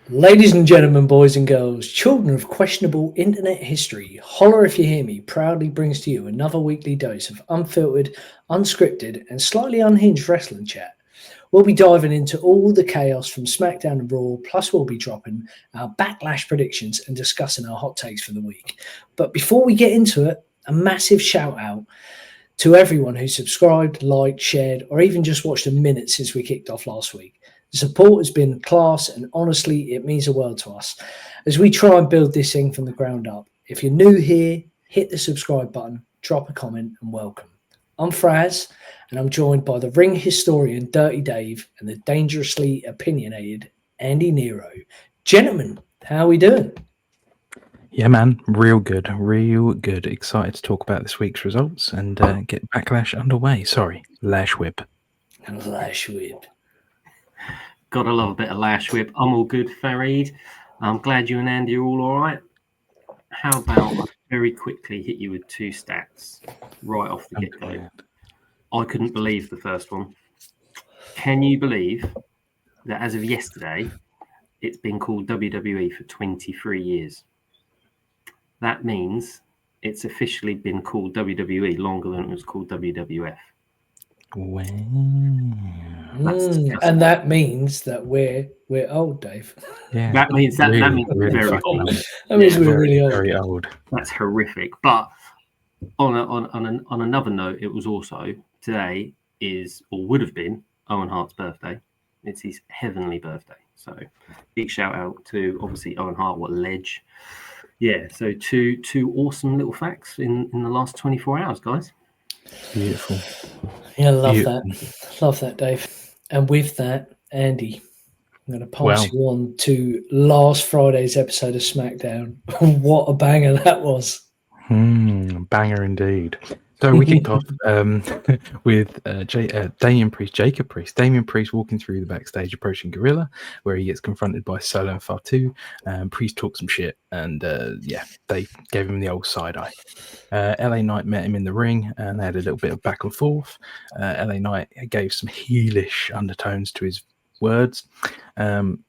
Ladies and gentlemen, boys and girls, children of questionable internet history, Holla If You Hear Me proudly brings to you another weekly dose of unfiltered, unscripted, and slightly unhinged wrestling chat. We'll be diving into all the chaos from SmackDown and Raw, plus we'll be dropping our Backlash predictions and discussing our hot takes for the week. But before we get into it, a massive shout out to everyone who subscribed, liked, shared, or even just watched a minute since we kicked off last week. The support has been class, and honestly, it means the world to us as we try and build this thing from the ground up. If you're new here, hit the subscribe button, drop a comment, and welcome. I'm Fraz, and I'm joined by the ring historian Dirty Dave and the dangerously opinionated Andy Nero. Gentlemen, how are we doing? Yeah, man, real good, real good. Excited to talk about this week's results and get Backlash underway. Sorry, Lash Whip. Lash Whip. Gotta love a bit of Lash Whip. I'm all good, Farid. I'm glad you and Andy are all right. How about I very quickly hit you with two stats right off the get-go? I couldn't believe the first one. Can you believe that as of yesterday, it's been called WWE for 23 years? That means it's officially been called WWE longer than it was called WWF. Wow. And that means that we're old, Dave. Yeah. That means really, that means really very fucking old. old. That means Yeah, we're very, really old. very old. That's horrific. But on another note, it was also today is or would have been Owen Hart's birthday. It's his heavenly birthday. So big shout out to obviously Owen Hart. What a ledge. Yeah, so two awesome little facts in the last 24 hours, guys. Beautiful. Yeah, love that. Love that, Dave. And with that, Andy, I'm going to pass you on to last Friday's episode of SmackDown. What a banger that was. Banger indeed. So we kicked off with Damian Priest walking through the backstage, approaching Gorilla, where he gets confronted by Solo and Fatu. Priest talks some shit, and they gave him the old side eye. LA Knight met him in the ring, and they had a little bit of back and forth. LA Knight gave some heelish undertones to his words.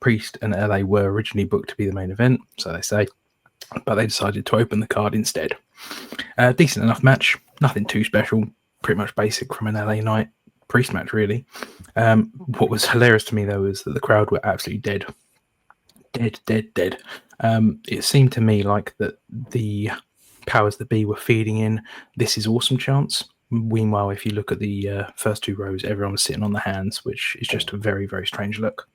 Priest and LA were originally booked to be the main event, so they say, but they decided to open the card instead. Decent enough match, nothing too special, pretty much basic from an LA Knight Priest match, really. What was hilarious to me, though, is that the crowd were absolutely dead. It seemed to me like that the powers that be were feeding in "This is awesome" chants. Meanwhile, if you look at the first two rows, everyone was sitting on the hands, which is just a very, very strange look.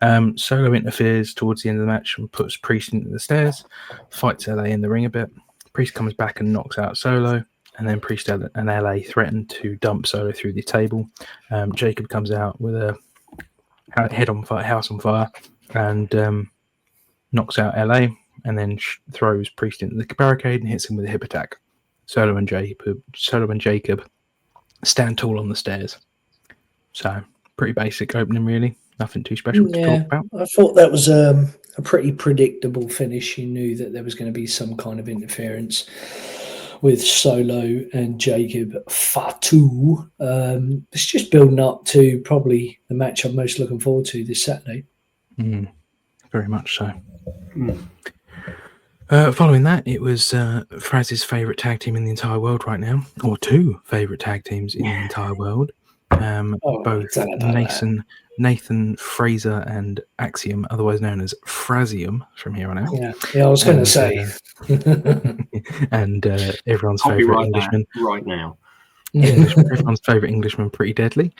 Solo interferes towards the end of the match and puts Priest into the stairs, fights LA in the ring a bit. Priest comes back and knocks out Solo, and then Priest and LA threaten to dump Solo through the table. Jacob comes out with a house on fire, and knocks out LA, and then throws Priest into the barricade and hits him with a hip attack. Solo and Jacob stand tall on the stairs. So pretty basic opening, really. Nothing too special to talk about. I thought that was a pretty predictable finish. You knew that there was going to be some kind of interference with Solo and Jacob Fatu. It's just building up to probably the match I'm most looking forward to this Saturday. Very much so. Following that, it was Fraz's favourite tag team in the entire world right now, or two favourite tag teams in the entire world. Both Nathan Fraser and Axiom, otherwise known as Frazium from here on out. Yeah, I was going to say. And everyone's favourite Englishman. Right now. Everyone's favourite Englishman, Pretty Deadly.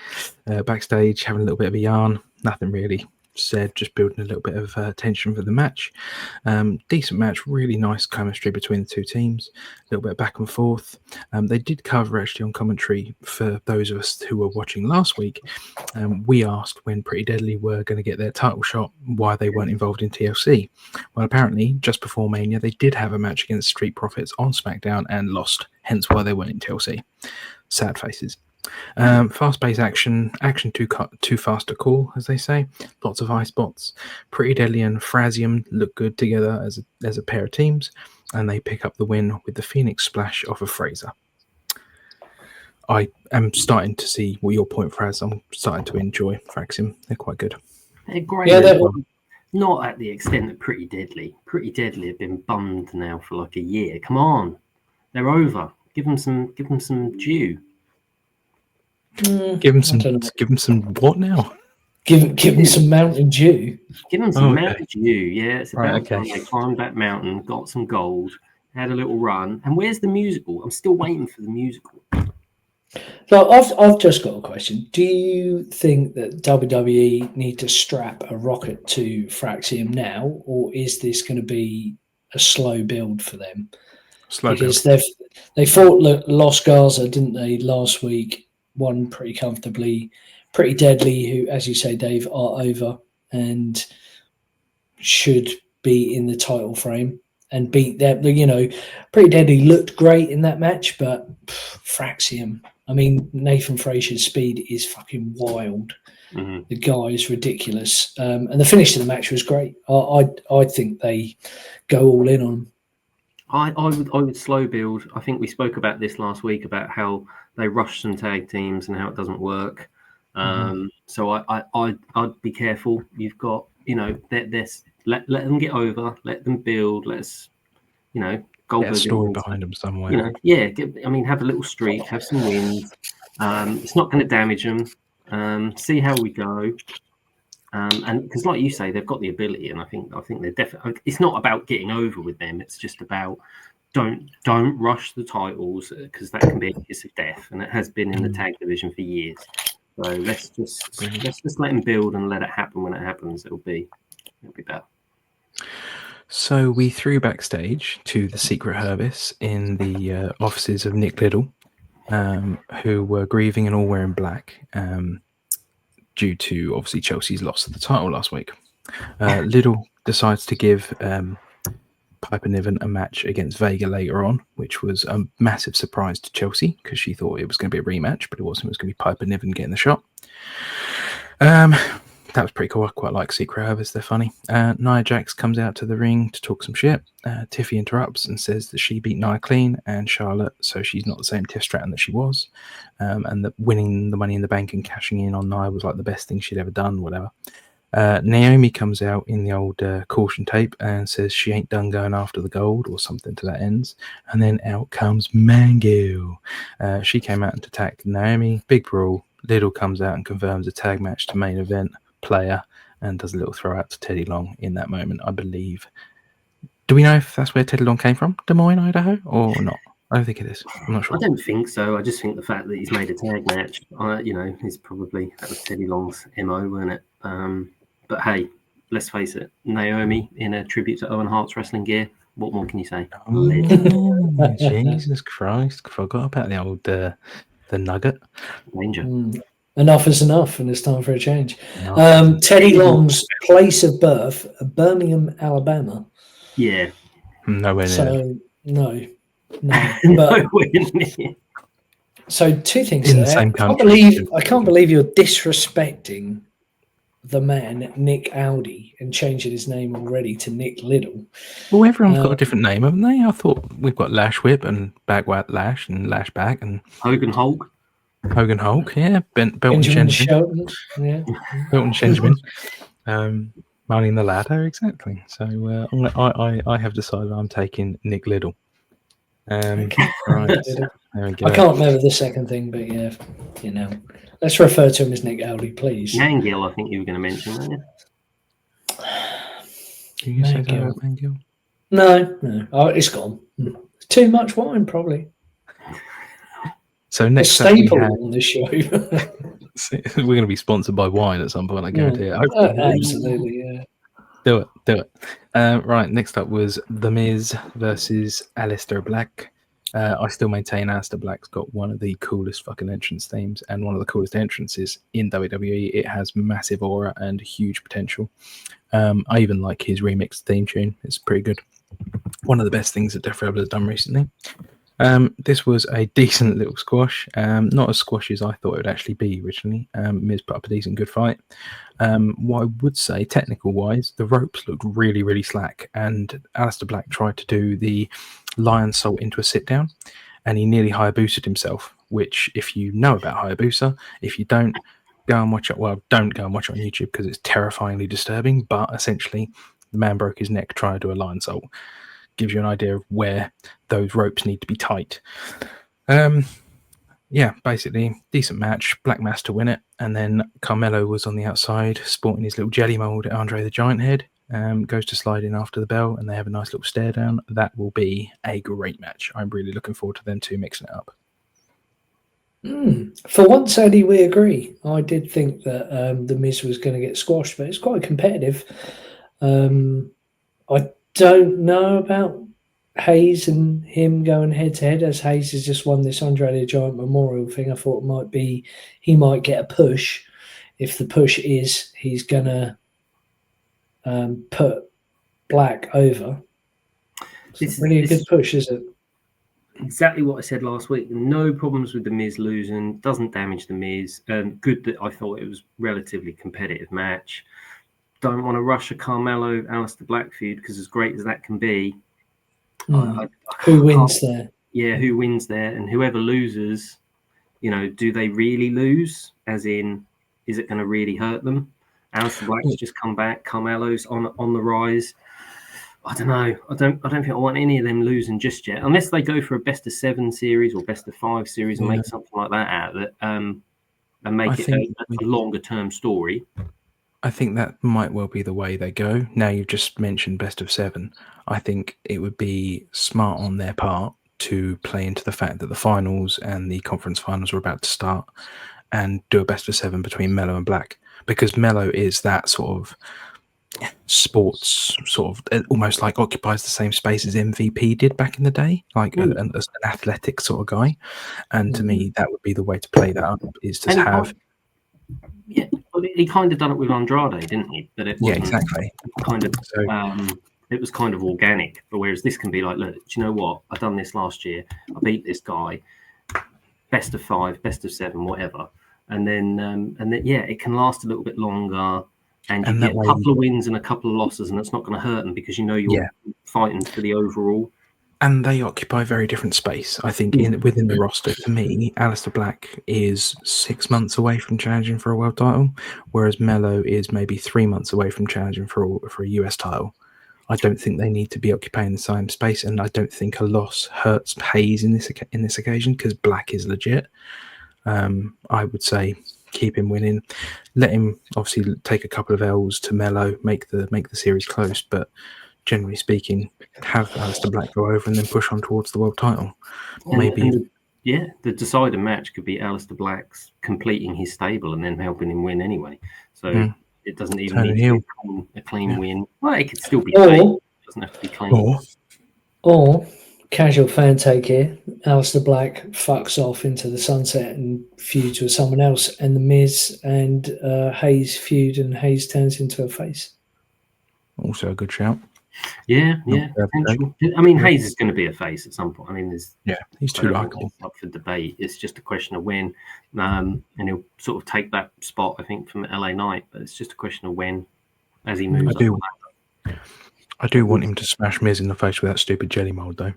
Backstage, having a little bit of a yarn. Nothing really said, just building a little bit of tension for the match. Decent match, really nice chemistry between the two teams, a little bit of back and forth. They did cover actually on commentary for those of us who were watching last week. We asked when Pretty Deadly were going to get their title shot why they weren't involved in TLC. Well, apparently just before Mania they did have a match against Street Profits on SmackDown and lost, hence why they weren't in TLC. Sad faces. Fast-paced action too fast to call, as they say. Lots of high spots. Pretty Deadly and Frazium look good together as a pair of teams, and they pick up the win with the Phoenix Splash off of Fraser. I am starting to see your point, Fraz. I'm starting to enjoy Frazium. They're quite good. They're great. Yeah, not at the extent of Pretty Deadly. Pretty Deadly have been bummed now for like a year. Come on, they're over. Give them some due. Give him some what now? Give them some Mountain Dew. Give them some Mountain Dew. Yeah, it's about Right, time they climbed that mountain, got some gold, had a little run. And where's the musical? I'm still waiting for the musical. So I've just got a question. Do you think that WWE need to strap a rocket to Fraxium now, or is this going to be a slow build for them? Because they fought Los Garza, didn't they, last week? Won pretty comfortably. Pretty Deadly, who, as you say, Dave, are over and should be in the title frame and beat them. You know, Pretty Deadly looked great in that match, but Fraxium. I mean, Nathan Frazier's speed is fucking wild. Mm-hmm. The guy is ridiculous. And the finish of the match was great. I think they go all in on him. I would slow build. I think we spoke about this last week about how they rush some tag teams and how it doesn't work. So I'd be careful. You've got, you know, let them get over, let them build. Let's, you know, get a story behind them somewhere. You know, yeah. Have a little streak, have some wins. It's not going to damage them. See how we go. And because, like you say, they've got the ability, and I think they're definitely. It's not about getting over with them. It's just about don't rush the titles, because that can be a kiss of death, and it has been in the tag division for years. So let's just let them build and let it happen. When it happens, it'll be better. So we threw backstage to the Secret Service in the offices of Nick Liddell, who were grieving and all wearing black. Due to obviously Chelsea's loss of the title last week. Liddell decides to give Piper Niven a match against Vega later on, which was a massive surprise to Chelsea because she thought it was going to be a rematch, but it wasn't. It was going to be Piper Niven getting the shot. That was pretty cool. I quite like Secret Service. They're funny. Nia Jax comes out to the ring to talk some shit. Tiffy interrupts and says that she beat Nia clean and Charlotte, so she's not the same Tiff Stratton that she was. And that winning the Money in the Bank and cashing in on Nia was like the best thing she'd ever done, whatever. Naomi comes out in the old caution tape and says she ain't done going after the gold or something to that ends. And then out comes Mango. She came out to attack Naomi. Big brawl. Liddell comes out and confirms a tag match to main event player and does a little throw out to Teddy Long in that moment, I believe. Do we know if that's where Teddy Long came from? Des Moines, Idaho, or not? I don't think it is. I'm not sure. I don't think so. I just think the fact that he's made a tag match, is probably, that was Teddy Long's MO, wasn't it? But hey, let's face it, Naomi in a tribute to Owen Hart's wrestling gear. What more can you say? Oh, Jesus Christ! Forgot about the old the nugget. Danger. Enough is enough, and it's time for a change. Teddy Long's place of birth, Birmingham, Alabama. Yeah. Nowhere near. So no. But, so two things in there. the same country. I can't believe you're disrespecting the man Nick Audi and changing his name already to Nick Liddell. Well, everyone's got a different name, haven't they? I thought we've got Lash Whip and Lash and Lash Back and Hogan Hulk, yeah. Belton Shelton, yeah. Belton Shenjamin, Marlene the Ladder, exactly. So I have decided I'm taking Nick Liddell. Right, there we go. I can't remember the second thing, but yeah, let's refer to him as Nick Audi, please. Mangill, I think you were going to mention, weren't you? Can you say that about Mangill? No. Oh, it's gone. Too much wine, probably. So next staple on this show. We're going to be sponsored by wine at some point, I guarantee it. Absolutely, yeah. Do it. Right, next up was The Miz versus Aleister Black. I still maintain Aleister Black's got one of the coolest fucking entrance themes and one of the coolest entrances in WWE. It has massive aura and huge potential. I even like his remixed theme tune. It's pretty good. One of the best things that Def Rebel has done recently. This was a decent little squash. Not as squashy as I thought it would actually be originally. Miz put up a decent good fight. What I would say, technical-wise, the ropes looked really, really slack, and Aleister Black tried to do the lion salt into a sit-down, and he nearly Hayabusa'd himself, which, if you know about Hayabusa, if you don't, go and watch it. Well, don't go and watch it on YouTube because it's terrifyingly disturbing. But essentially, the man broke his neck trying to do a lion salt. Gives you an idea of where those ropes need to be tight. Yeah, basically, decent match. Black Mass to win it. And then Carmelo was on the outside, sporting his little jelly mold at Andre the Giant head. Goes to slide in after the bell, and they have a nice little stare down. That will be a great match. I'm really looking forward to them two mixing it up. For once, Eddie, we agree. I did think that the Miz was going to get squashed, but it's quite competitive. I don't know about Hayes and him going head to head, as Hayes has just won this Andre the Giant Memorial thing. I thought he might get a push. If the push is he's gonna put Black over, it's really a good push, is it? Exactly what I said last week. No problems with the Miz losing. Doesn't damage the Miz. Good that I thought it was relatively competitive match. Don't want to rush a Carmelo Aleister Black feud because as great as that can be. Who wins there? Yeah, who wins there? And whoever loses, do they really lose? As in, is it going to really hurt them? Aleister Black's just come back. Carmelo's on the rise. I don't know. I don't think I want any of them losing just yet, unless they go for a best of 7 series or best of 5 series and make something like that out of it, and make it a longer term story. I think that might well be the way they go. Now you've just mentioned best of 7. I think it would be smart on their part to play into the fact that the finals and the conference finals are about to start and do a best of 7 between Melo and Black, because Melo is that sort of sports almost like occupies the same space as MVP did back in the day, like an athletic sort of guy. And to me, that would be the way to play that up, is to have. Yeah, well, he kind of done it with Andrade, didn't he? But it wasn't exactly. Kind of. It was kind of organic. But whereas this can be like, look, do you know what? I've done this last year. I beat this guy. Best of 5, best of 7, whatever. And then it can last a little bit longer. And you get a couple of wins and a couple of losses, and it's not going to hurt them because you're fighting for the overall. And they occupy very different space. I think within the roster, to me, Aleister Black is 6 months away from challenging for a world title, whereas Melo is maybe 3 months away from challenging for a US title. I don't think they need to be occupying the same space, and I don't think a loss hurts Hayes in this occasion because Black is legit. I would say keep him winning, let him obviously take a couple of L's to Melo, make the series close, but generally speaking, have Aleister Black go over and then push on towards the world title. The decider match could be Aleister Black's completing his stable and then helping him win anyway. So it doesn't even need to be a clean win. Well, it could still be clean. It doesn't have to be clean. Or casual fan take here, Aleister Black fucks off into the sunset and feuds with someone else, and the Miz and Hayes feud, and Hayes turns into a face. Also a good shout. Yeah. I mean, Hayes is going to be a face at some point. I mean, he's too likable. Up for debate. It's just a question of when, and he'll sort of take that spot, I think, from LA Knight. But it's just a question of when, as he moves. I do want him to smash Miz in the face with that stupid jelly mold, though.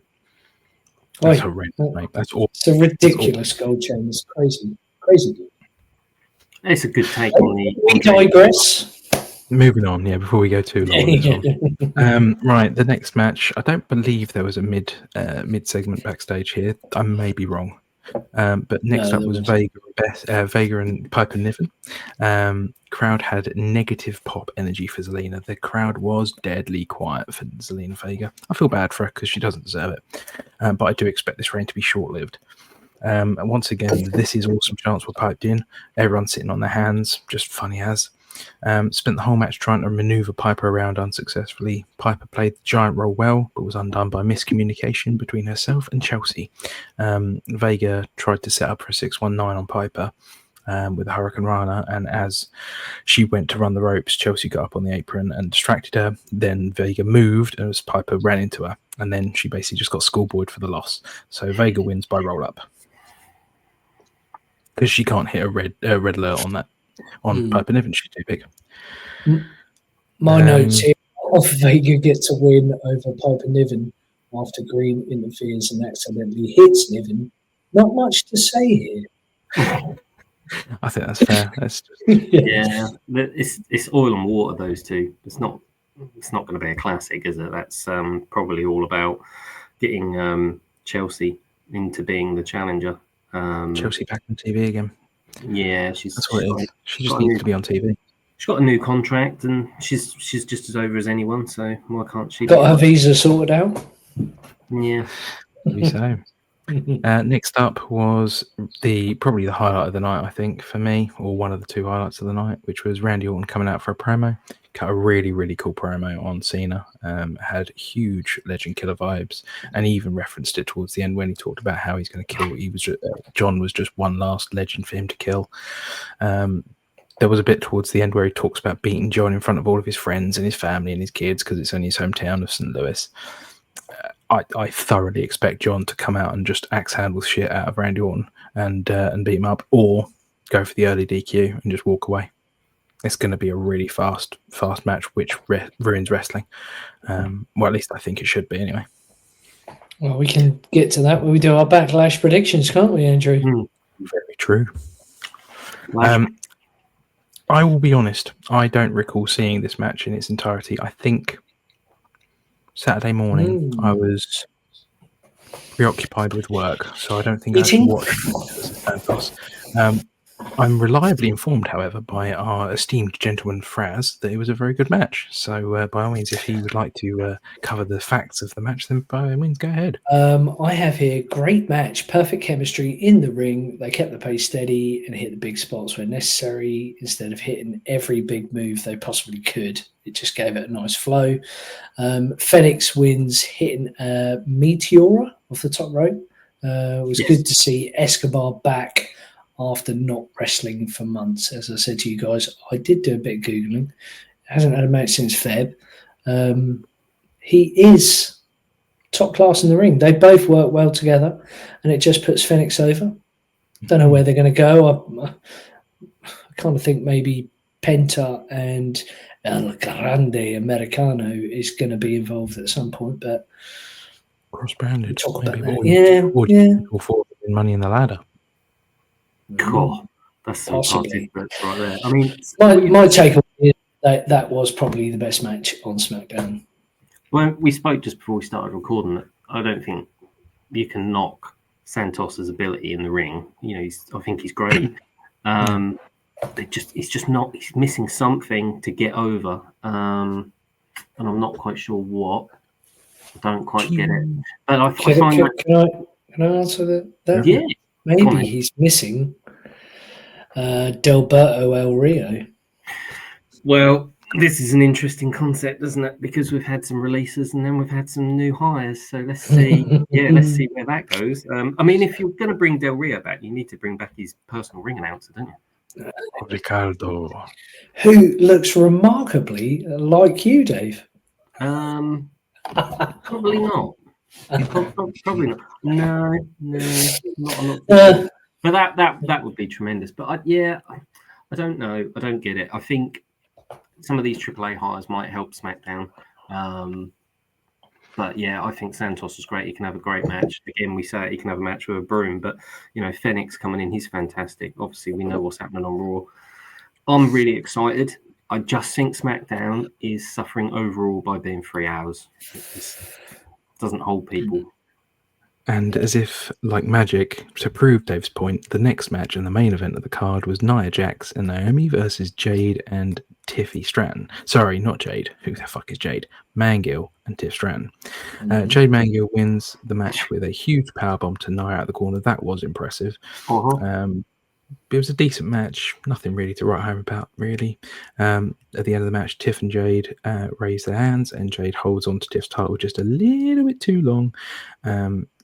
That's horrendous, mate. That's awful. It's a ridiculous gold chain. It's crazy. It's a good take on the. We digress. Moving on, before we go too long. Right, the next match. I don't believe there was a mid segment backstage here. I may be wrong. But next up was Vega and Piper Niven. Crowd had negative pop energy for Zelina. The crowd was deadly quiet for Zelina Vega. I feel bad for her because she doesn't deserve it. But I do expect this reign to be short-lived. And once again, This Is Awesome chants were piped in. Everyone sitting on their hands, just funny as. Spent the whole match trying to maneuver Piper around unsuccessfully. Piper played the giant role well, but was undone by miscommunication between herself and Chelsea. Vega tried to set up for a 619 on Piper with a Hurricane Rana, and as she went to run the ropes, Chelsea got up on the apron and distracted her. Then Vega moved as Piper ran into her, and then she basically just got schoolboyed for the loss. So Vega wins by roll-up because she can't hit a red alert on that. On Piper Niven, she's too big. My notes here: Vega gets a win over Piper Niven after Green interferes and accidentally hits Niven. Not much to say here. I think that's fair. That's just... Yeah, it's oil and water. Those two. It's not going to be a classic, is it? That's probably all about getting Chelsea into being the challenger. Chelsea back on TV again. Yeah, that's what it is. She just needs to be on TV. She's got a new contract, and she's just as over as anyone. So why can't she? Got her visa sorted out. Yeah. Maybe so. Next up was probably the highlight of the night, I think, for me, or one of the two highlights of the night, which was Randy Orton coming out for a promo. Cut a really, really cool promo on Cena. Had huge Legend Killer vibes, and he even referenced it towards the end when he talked about how he's going to kill. John was just one last legend for him to kill. There was a bit towards the end where he talks about beating John in front of all of his friends and his family and his kids because it's only his hometown of St. Louis. I thoroughly expect John to come out and just axe handle shit out of Randy Orton and beat him up, or go for the early DQ and just walk away. It's going to be a really fast match, which ruins wrestling. Well, at least I think it should be anyway. Well, we can get to that when we do our Backlash predictions, can't we, Andrew? Very true. I will be honest, I don't recall seeing this match in its entirety. I think Saturday morning I was preoccupied with work, so I don't think I watched Santos. I'm reliably informed, however, by our esteemed gentleman Fraz that it was a very good match. So by all means, if he would like to cover the facts of the match, then by all means, go ahead. I have here great match, perfect chemistry in the ring. They kept the pace steady and hit the big spots where necessary instead of hitting every big move they possibly could. It just gave it a nice flow. Phoenix wins hitting Meteora off the top rope. It was good to see Escobar back after not wrestling for months. As I said to you guys, I did do a bit of Googling. Hasn't had a match since Feb. He is top class in the ring. They both work well together, and it just puts Phoenix over. Don't know where they're going to go. I kind of think maybe Penta and El Grande Americano is going to be involved at some point, but cross-branded. Or for Money in the Ladder. Cool. That's some possibly right there. I mean, my takeaway is that was probably the best match on SmackDown. Well, we spoke just before we started recording that I don't think you can knock Santos's ability in the ring. You know, I think he's great. He's missing something to get over, and I'm not quite sure what. I don't quite get it. But can I answer that? Yeah. Maybe he's missing Delberto El Rio. Well, this is an interesting concept, isn't it? Because we've had some releases and then we've had some new hires. So let's see. Let's see where that goes. I mean, if you're going to bring Del Rio back, you need to bring back his personal ring announcer, don't you? Ricardo. Who looks remarkably like you, Dave. Probably not. Probably not. No, not a lot. But that would be tremendous. But I don't know. I don't get it. I think some of these AAA hires might help SmackDown. But I think Santos is great. He can have a great match. Again, we say he can have a match with a broom. But Phoenix coming in, he's fantastic. Obviously, we know what's happening on Raw. I'm really excited. I just think SmackDown is suffering overall by being 3 hours. It doesn't hold people. And as if like magic, to prove Dave's point, the next match and the main event of the card was Nia Jax and Naomi versus Jade and Tiffy Stratton. Sorry, not Jade. Who the fuck is Jade? Mangill and Tiff Stratton. Jade Mangill wins the match with a huge powerbomb to Nia out of the corner. That was impressive. It was a decent match. Nothing really to write home about, really. At the end of the match, Tiff and Jade raise their hands, and Jade holds on to Tiff's title just a little bit too long.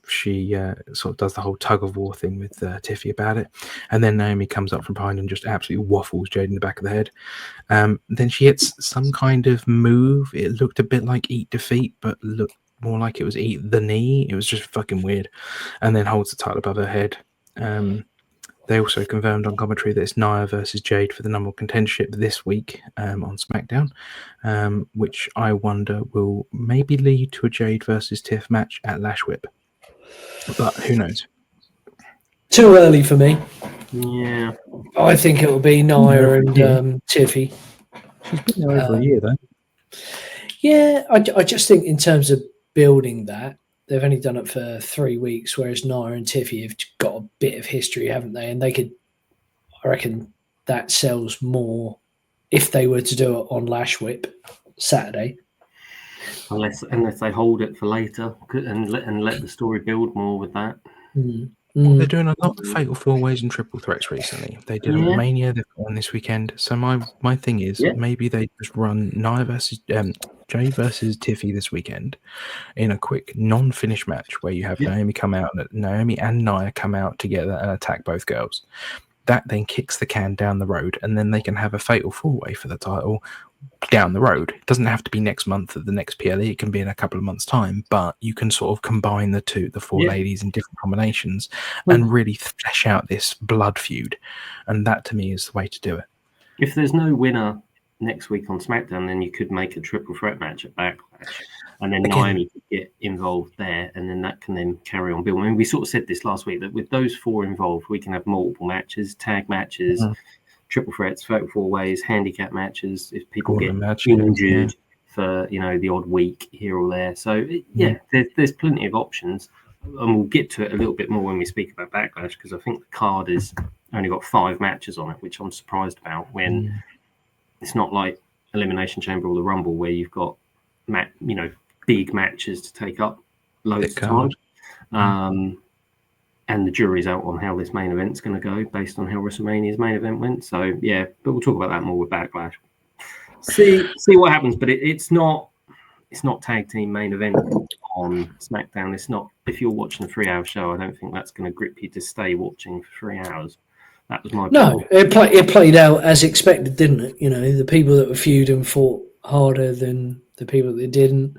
She sort of does the whole tug of war thing with Tiffy about it. And then Naomi comes up from behind and just absolutely waffles Jade in the back of the head. Then she hits some kind of move. It looked a bit like Eat Defeat, but looked more like it was Eat the Knee. It was just fucking weird. And then holds the title above her head. They also confirmed on commentary that it's Nia versus Jade for the number one contendership this week on SmackDown, which I wonder will maybe lead to a Jade versus Tiff match at Lash Whip. But who knows? Too early for me. Yeah. I think it will be Nia and Tiffy. She's been there over a year, though. Yeah, I just think in terms of building that, they've only done it for 3 weeks, whereas Nia and Tiffy have got a bit of history, haven't they? And I reckon that sells more if they were to do it on Lash Whip Saturday. Unless they hold it for later and let the story build more with that. Well, they're doing a lot of fatal four-ways and triple threats recently. They did it at Mania, they've got one this weekend. So my thing is, maybe they just run Nia versus Jey versus Tiffy this weekend in a quick non-finish match where you have Naomi and Nia come out together and attack both girls. That then kicks the can down the road, and then they can have a fatal four-way for the title down the road. It doesn't have to be next month at the next PLE. It can be in a couple of months' time, but you can sort of combine the four ladies in different combinations and really flesh out this blood feud. And that, to me, is the way to do it. If there's no winner next week on SmackDown, then you could make a triple threat match at Backlash, and then Naomi could get involved there, and then that can then carry on building. I mean, we sort of said this last week that with those four involved, we can have multiple matches, tag matches, triple threats, fatal four ways, handicap matches. If people get injured for the odd week here or there, so there's plenty of options, and we'll get to it a little bit more when we speak about Backlash, because I think the card is only got 5 matches on it, which I'm surprised about when. It's not like Elimination Chamber or the Rumble where you've got, big matches to take up loads of time. And the jury's out on how this main event's going to go based on how WrestleMania's main event went. So, but we'll talk about that more with Backlash. See what happens. But it's not tag team main event on SmackDown. It's not. If you're watching a 3-hour show, I don't think that's going to grip you to stay watching for 3 hours. That was my no. It played out as expected, didn't it? The people that were feuding fought harder than the people that didn't.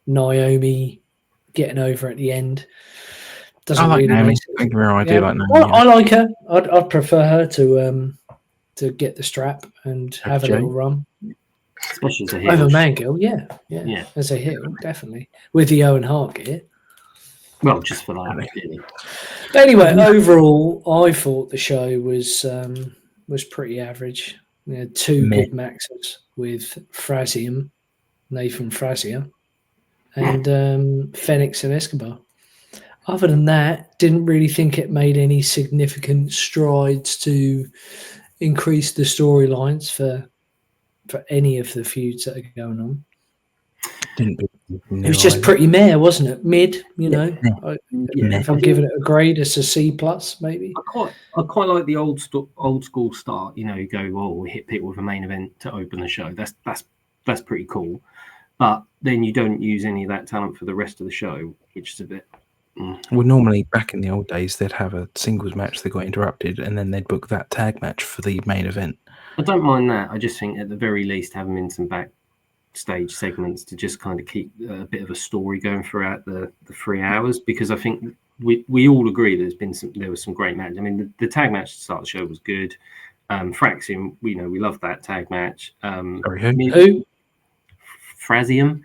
Naomi getting over at the end doesn't I like really Naomi. make sense. I do like Naomi. I like her. I'd prefer her to get the strap and have a little run. Especially as a heel. Over Mangill, yeah. As a heel, definitely. With the Owen Hart gear. Well, just for that, really. Anyway, overall, I thought the show was pretty average. We had 2 good maxes with Nathan Frazier, and Phoenix and Escobar. Other than that, didn't really think it made any significant strides to increase the storylines for any of the feuds that are going on. It was just pretty meh, wasn't it? Mid, If I'm giving it a grade, it's a C+, maybe. I quite like the old school start. You go, we hit people with a main event to open the show. That's pretty cool. But then you don't use any of that talent for the rest of the show, which is a bit. Well, normally back in the old days, they'd have a singles match that got interrupted, and then they'd book that tag match for the main event. I don't mind that. I just think at the very least have them in some backstage segments to just kind of keep a bit of a story going throughout the 3 hours, because I think we all agree there was some great matches. I mean, the tag match to start the show was good. Fraxium, we love that tag match. Who? Frazium.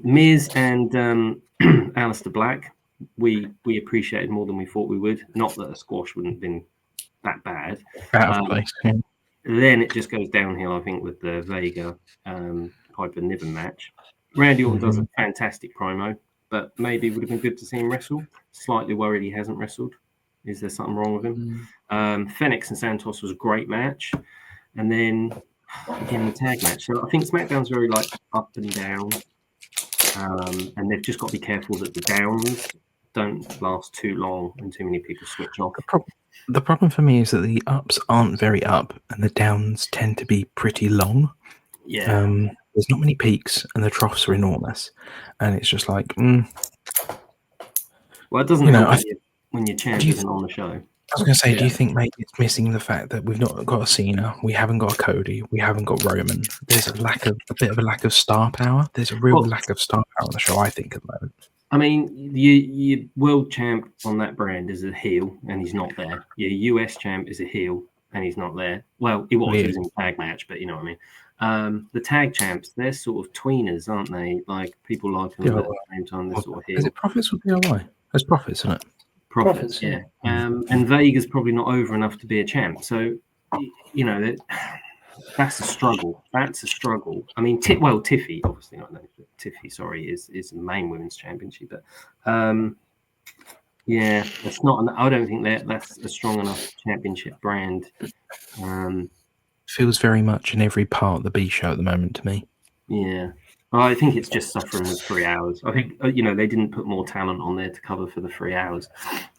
Miz and Aleister Black, we appreciated more than we thought we would. Not that a squash wouldn't have been that bad. Out of place. Then it just goes downhill, I think, with the Vega Piper Niven match. Randy Orton does a fantastic promo, but maybe would have been good to see him wrestle. Slightly worried he hasn't wrestled. Is there something wrong with him? Phoenix and Santos was a great match, and then again the tag match. So I think SmackDown's very up and down, and they've just got to be careful that the downs don't last too long and too many people switch off. The problem for me is that the ups aren't very up and the downs tend to be pretty long. Yeah. There's not many peaks and the troughs are enormous, and it's just like. Well, it doesn't help when your champ isn't on the show. I was going to say, do you think maybe it's missing the fact that we've not got a Cena, we haven't got a Cody, we haven't got Roman? There's a bit of a lack of star power. There's a real lack of star power on the show, I think, at the moment. I mean, your world champ on that brand is a heel, and he's not there. Your US champ is a heel, and he's not there. Well, he was in a tag match, but you know what I mean. The tag champs, they're sort of tweeners, aren't they? Like, people like them, but at the same time, they're sort of heel. Is it Profits or DIY? It's Profits, isn't it? Profits, yeah. And Vega's probably not over enough to be a champ. So, you know, that's a struggle. That's a struggle. I mean, Tiffy, obviously not. No, Tiffy, sorry, is the main women's championship. But yeah, that's not. I don't think that's a strong enough championship brand. Feels very much in every part of the B show at the moment to me. Yeah. I think it's just suffering with 3 hours. I think, you know, they didn't put more talent on there to cover for the 3 hours.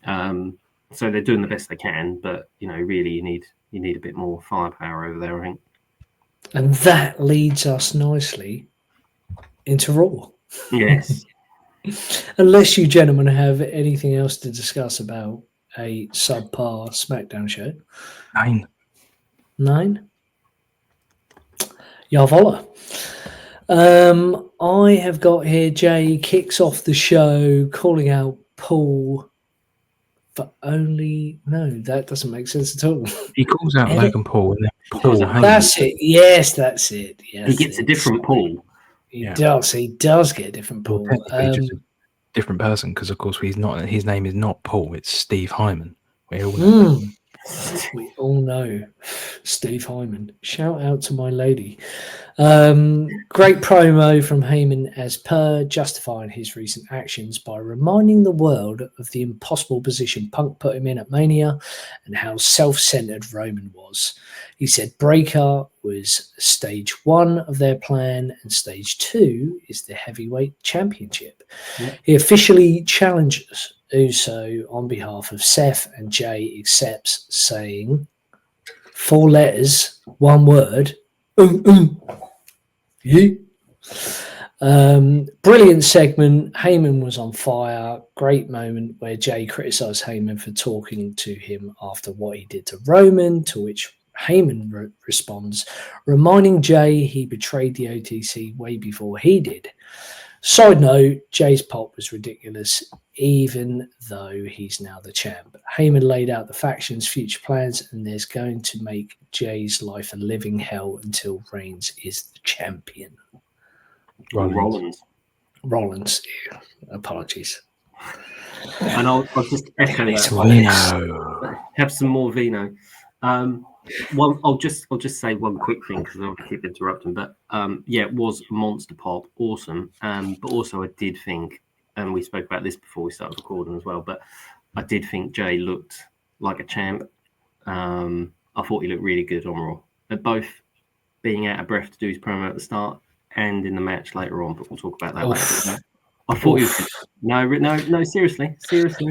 So they're doing the best they can, but, you know, really you need a bit more firepower over there, I think. And that leads us nicely into Raw. Yes. Unless you gentlemen have anything else to discuss about a subpar SmackDown show. 9? Holla. I have got here, Jey kicks off the show calling out Paul for only... No, that doesn't make sense at all. He calls out Logan Paul and then Paul Heyman. That's it. Yes, that's it. Yes, he gets a different Paul. He does. He does get a different Paul. Just a different person because, of course, he's not. His name is not Paul. It's Steve Heyman. We all know. We all know Steve Heyman. Shout out to my lady. Great promo from Heyman as per, justifying his recent actions by reminding the world of the impossible position Punk put him in at Mania and how self-centered Roman was. He said Breaker was stage 1 of their plan and stage 2 is the heavyweight championship. Yeah. He officially challenges Uso on behalf of Seth, and Jey accepts, saying 4 letters, 1 word. You. Brilliant segment. Heyman was on fire. Great moment where Jey criticised Heyman for talking to him after what he did to Roman, to which Heyman responds, reminding Jey he betrayed the OTC way before he did. Side note, Jey's pop was ridiculous, even though he's now the champ. Heyman laid out the faction's future plans, and there's going to make Jey's life a living hell until Reigns is the champion. Rollins. Yeah. Apologies. And I'll just echo that. Have some more vino. I'll just say one quick thing because I'll keep interrupting. But yeah, it was monster pop, awesome. But also I did think, and we spoke about this before we started recording as well. But I did think Jey looked like a champ. I thought he looked really good on Raw. They're both being out of breath to do his promo at the start and in the match later on. But we'll talk about that later. I thought he was no, seriously.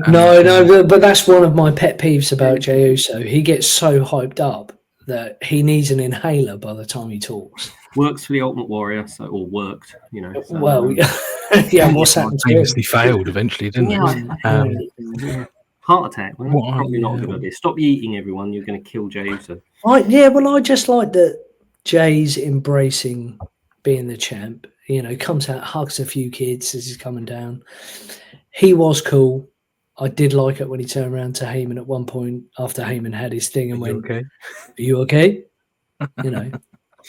No, but that's one of my pet peeves about Jey Uso. He gets so hyped up that he needs an inhaler by the time he talks. Works for the Ultimate Warrior, or worked, you know. So, well, yeah, what's happened to him? He failed eventually, didn't it? Heart attack. Well, probably not a good idea. Stop eating, everyone. You're going to kill Jey Uso. I just like that Jey's embracing being the champ. You know, comes out, hugs a few kids as he's coming down. He was cool. I did like it when he turned around to Heyman at one point after Heyman had his thing and went, okay? Are you okay? You know,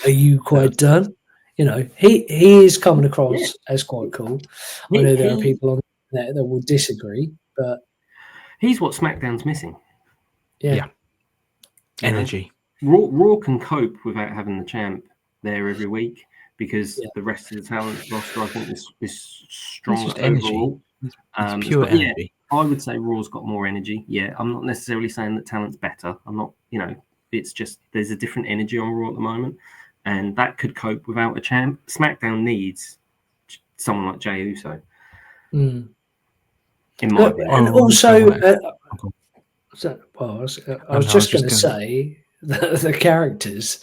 are you quite done? You know, he is coming across as quite cool. I know there are people on there that will disagree, but he's what SmackDown's missing. Yeah. Energy. Raw can cope without having the champ there every week. Because the rest of the talent roster, I think, is strong overall. It's pure energy. Yeah, I would say Raw's got more energy. Yeah, I'm not necessarily saying that talent's better. I'm not, you know, it's just there's a different energy on Raw at the moment, and that could cope without a champ. SmackDown needs someone like Jey Uso. In my opinion. And also, I was just going to say that the characters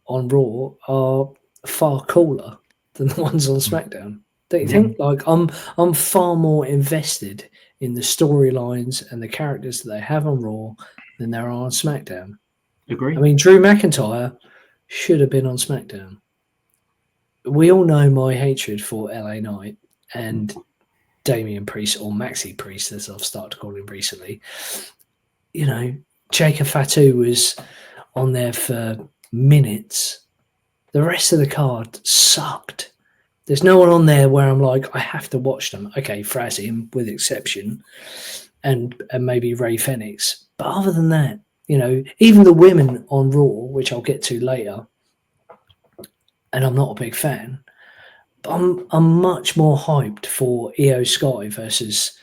on Raw are far cooler than the ones on SmackDown. Don't you think? Like I'm far more invested in the storylines and the characters that they have on Raw than there are on SmackDown. Agree. I mean, Drew McIntyre should have been on SmackDown. We all know my hatred for LA Knight and Damian Priest, or Maxi Priest, as I've started to call him recently. You know, Jacob Fatu was on there for minutes. The rest of the card sucked. There's no one on there where I'm like, I have to watch them. Okay, Fraz with exception. and maybe Ray Fenix. But other than that, even the women on Raw, which I'll get to later, and I'm not a big fan, but I'm much more hyped for Iyo Sky versus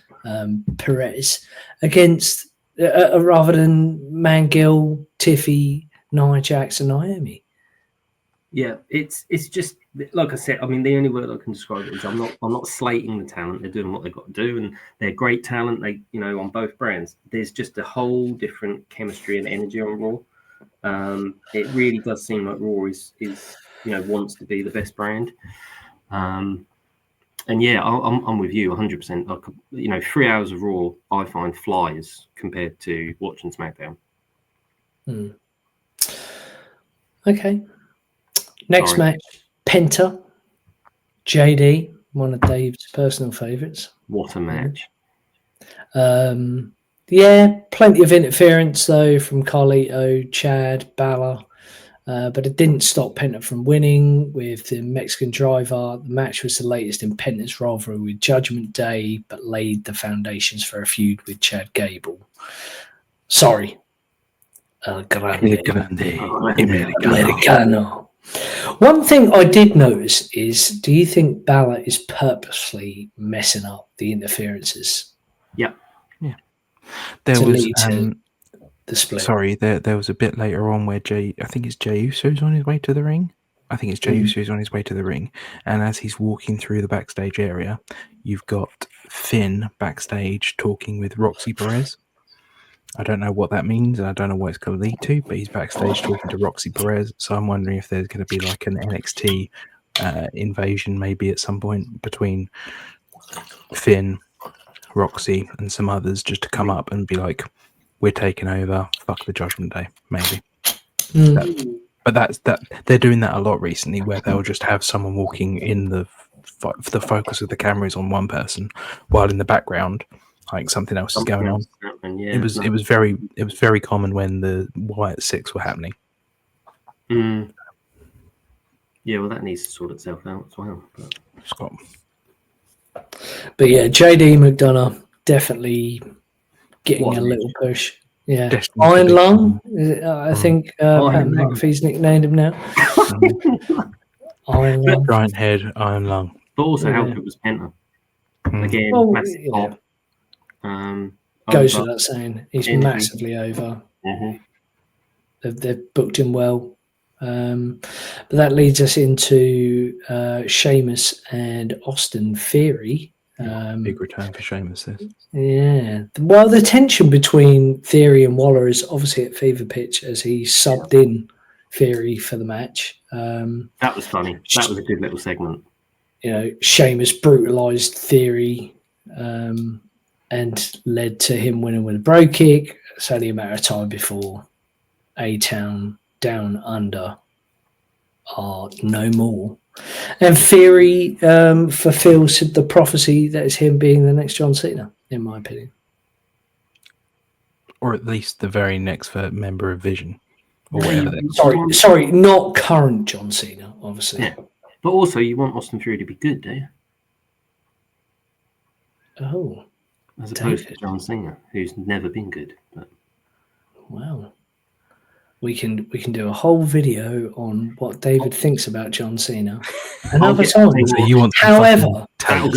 Perez against rather than Mangill, Tiffy, Nia Jax, and Naomi. Yeah, it's just like I said. I mean, the only word I can describe it is I'm not slating the talent. They're doing what they've got to do, and they're great talent. They on both brands. There's just a whole different chemistry and energy on Raw. It really does seem like Raw is wants to be the best brand. And yeah, I'm with you 100%. Like 3 hours of Raw, I find flies compared to watching SmackDown. Okay. Next match, Penta, JD, one of Dave's personal favourites. What a match. Yeah, plenty of interference though from Carlito, Chad, Balor. But it didn't stop Penta from winning with the Mexican driver. The match was the latest in Penta's rivalry with Judgment Day, but laid the foundations for a feud with Chad Gable. Sorry. Grande Americano. One thing I did notice is, do you think Balor is purposely messing up the interferences? Yeah. There was the split. Sorry, there was a bit later on where I think it's Jey Uso's on his way to the ring. I think it's Jey Uso's on his way to the ring. And as he's walking through the backstage area, you've got Finn backstage talking with Roxy Perez. I don't know what that means, and I don't know what it's going to lead to, but he's backstage talking to Roxy Perez. So I'm wondering if there's going to be like an NXT invasion maybe at some point between Finn, Roxy, and some others just to come up and be like, we're taking over, fuck the Judgment Day, maybe. But they're doing that a lot recently, where they'll just have someone walking in the focus of the camera is on one person, while in the background, like something else is going on. Yeah, it was very common when the Wyatt Six were happening. Yeah, well, that needs to sort itself out as well. But yeah, JD McDonough definitely getting a little push. Yeah, Iron Lung. I think Pat McAfee's nicknamed him now. Iron Lung. Giant head, Iron Lung. But also, how good was Penta? Again, massive pop. Goes without saying, he's massively over. They've booked him well. But that leads us into Sheamus and Austin Theory. Big return for Sheamus. Yeah. Well, the tension between Theory and Waller is obviously at fever pitch as he subbed in Theory for the match. That was funny. That was a good little segment. Sheamus brutalized Theory and led to him winning with a bro kick. It's only a matter of time before A-Town Down Under are no more. And Theory fulfills the prophecy that is him being the next John Cena, in my opinion. Or at least the very next member of Vision. Or whatever sorry, not current John Cena, obviously. Yeah. But also, you want Austin Theory to be good, do you? Oh. As opposed to John Cena, who's never been good. But... Wow. We can do a whole video on what David thinks about John Cena. Another time. However, I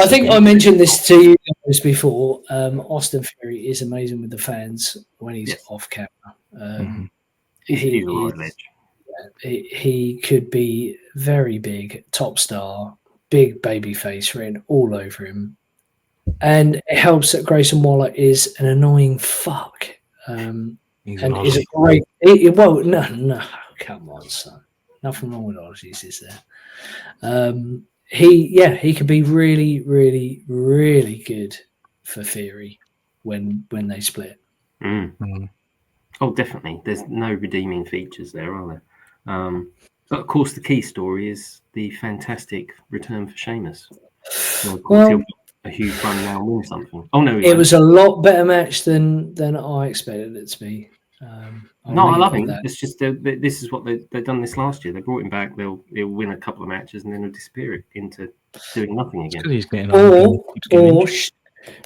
think I mentioned this to you guys before. Austin Theory is amazing with the fans when he's off camera. He could be very big, top star, big baby face written all over him. And it helps that Grayson Waller is an annoying fuck. And is a great. No, come on, son. Nothing wrong with Aussies, is there? He could be really, really, really good for Theory when they split. Oh, definitely. There's no redeeming features there, are there? But of course, the key story is the fantastic return for Sheamus. He'll a huge run now and win something. Oh no, it was a lot better match than I expected it to be. I love him. It's just this is what they've done this last year. They brought him back. He'll win a couple of matches and then he'll disappear into doing nothing again. Or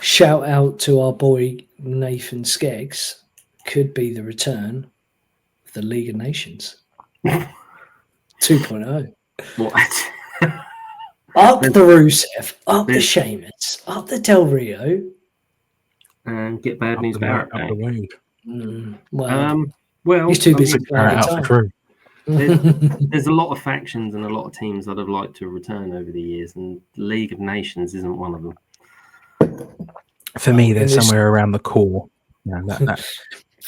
Shout out to our boy Nathan Skeggs. Could be the return of the League of Nations 2.0. What? Up the Rusev, up the Sheamus, up the Del Rio. And get Bad News Up Barrett the back. road. Well, he's too busy Barrett out for crew. There's a lot of factions and a lot of teams that I'd like to return over the years, and the League of Nations isn't one of them. For me, they're somewhere around the core. Yeah, that.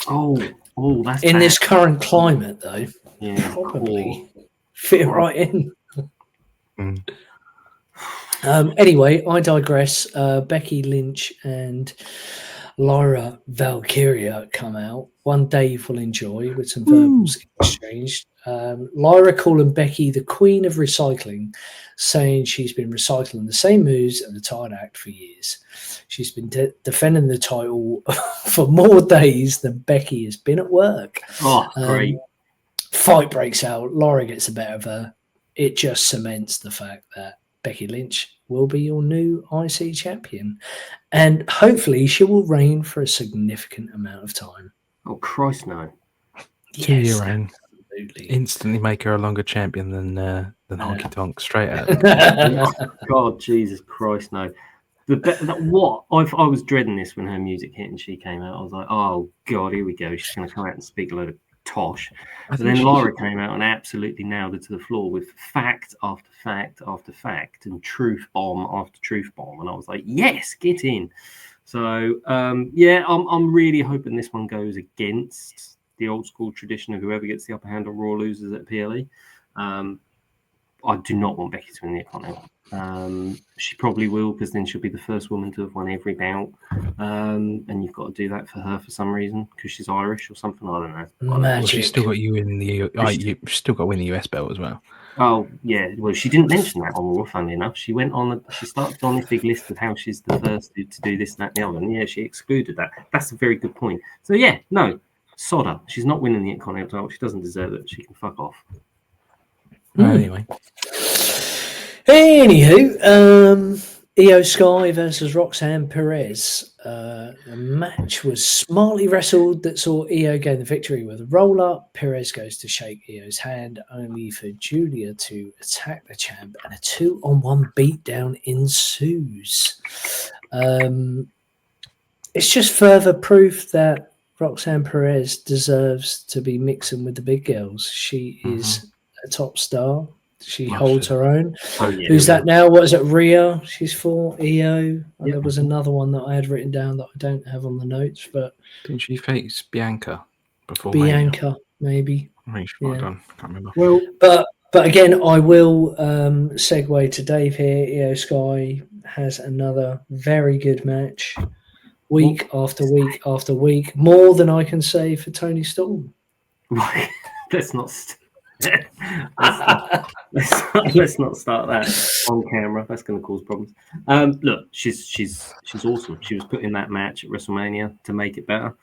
That's in bad. this current climate, though. Yeah, probably fit right in. Mm. Anyway, I digress. Becky Lynch and Lyra Valkyria come out. One Dave will enjoy with some verbals exchanged. Lyra calling Becky the queen of recycling, saying she's been recycling the same moves and the title act for years. She's been defending the title for more days than Becky has been at work. Oh, great. Fight breaks out. Lyra gets the better of her. It just cements the fact that Becky Lynch will be your new IC champion. And hopefully she will reign for a significant amount of time. Oh, Christ, no. 2-year reign. Absolutely. Instantly make her a longer champion than Honky Tonk, straight out. God, Jesus Christ, no. What? I was dreading this when her music hit and she came out. I was like, oh, God, here we go. She's going to come out and speak a load of tosh. But then Lyra came out and absolutely nailed it to the floor with fact after fact after fact and truth bomb after truth bomb. And I was like, yes, get in. So, I'm really hoping this one goes against the old school tradition of whoever gets the upper hand on Raw loses at PLE. I do not want Becky to win the Intercontinental. She probably will, because then she'll be the first woman to have won every bout. And you've got to do that for her for some reason, because she's Irish or something. I don't know. Well, she's still got you in the. You still got to win the US belt as well. Oh yeah, well she didn't mention that on Raw. Funnily enough, she went on. She started on this big list of how she's the first to do this, that, and the other. And yeah, she excluded that. That's a very good point. So yeah, no, sod her. She's not winning the Intercontinental. She doesn't deserve it. She can fuck off. Anyway. Anywho, Iyo Sky versus Roxanne Perez. The match was smartly wrestled that saw Iyo gain the victory with a roll up. Perez goes to shake Io's hand, only for Julia to attack the champ, and a 2-on-1 beatdown ensues. It's just further proof that Roxanne Perez deserves to be mixing with the big girls. She is a top star. She holds her own. Oh, yeah, Who's that now? What is it? Rhea? She's for Iyo. Yep. There was another one that I had written down that I don't have on the notes, but didn't she face Bianca before? Bianca, maybe. I think she might have done. Can't remember. Well, but again, I will segue to Dave here. Iyo Sky has another very good match, week after week after week, more than I can say for Tony Storm. Let's not start that on camera. That's going to cause problems. Look, she's awesome. She was put in that match at WrestleMania to make it better.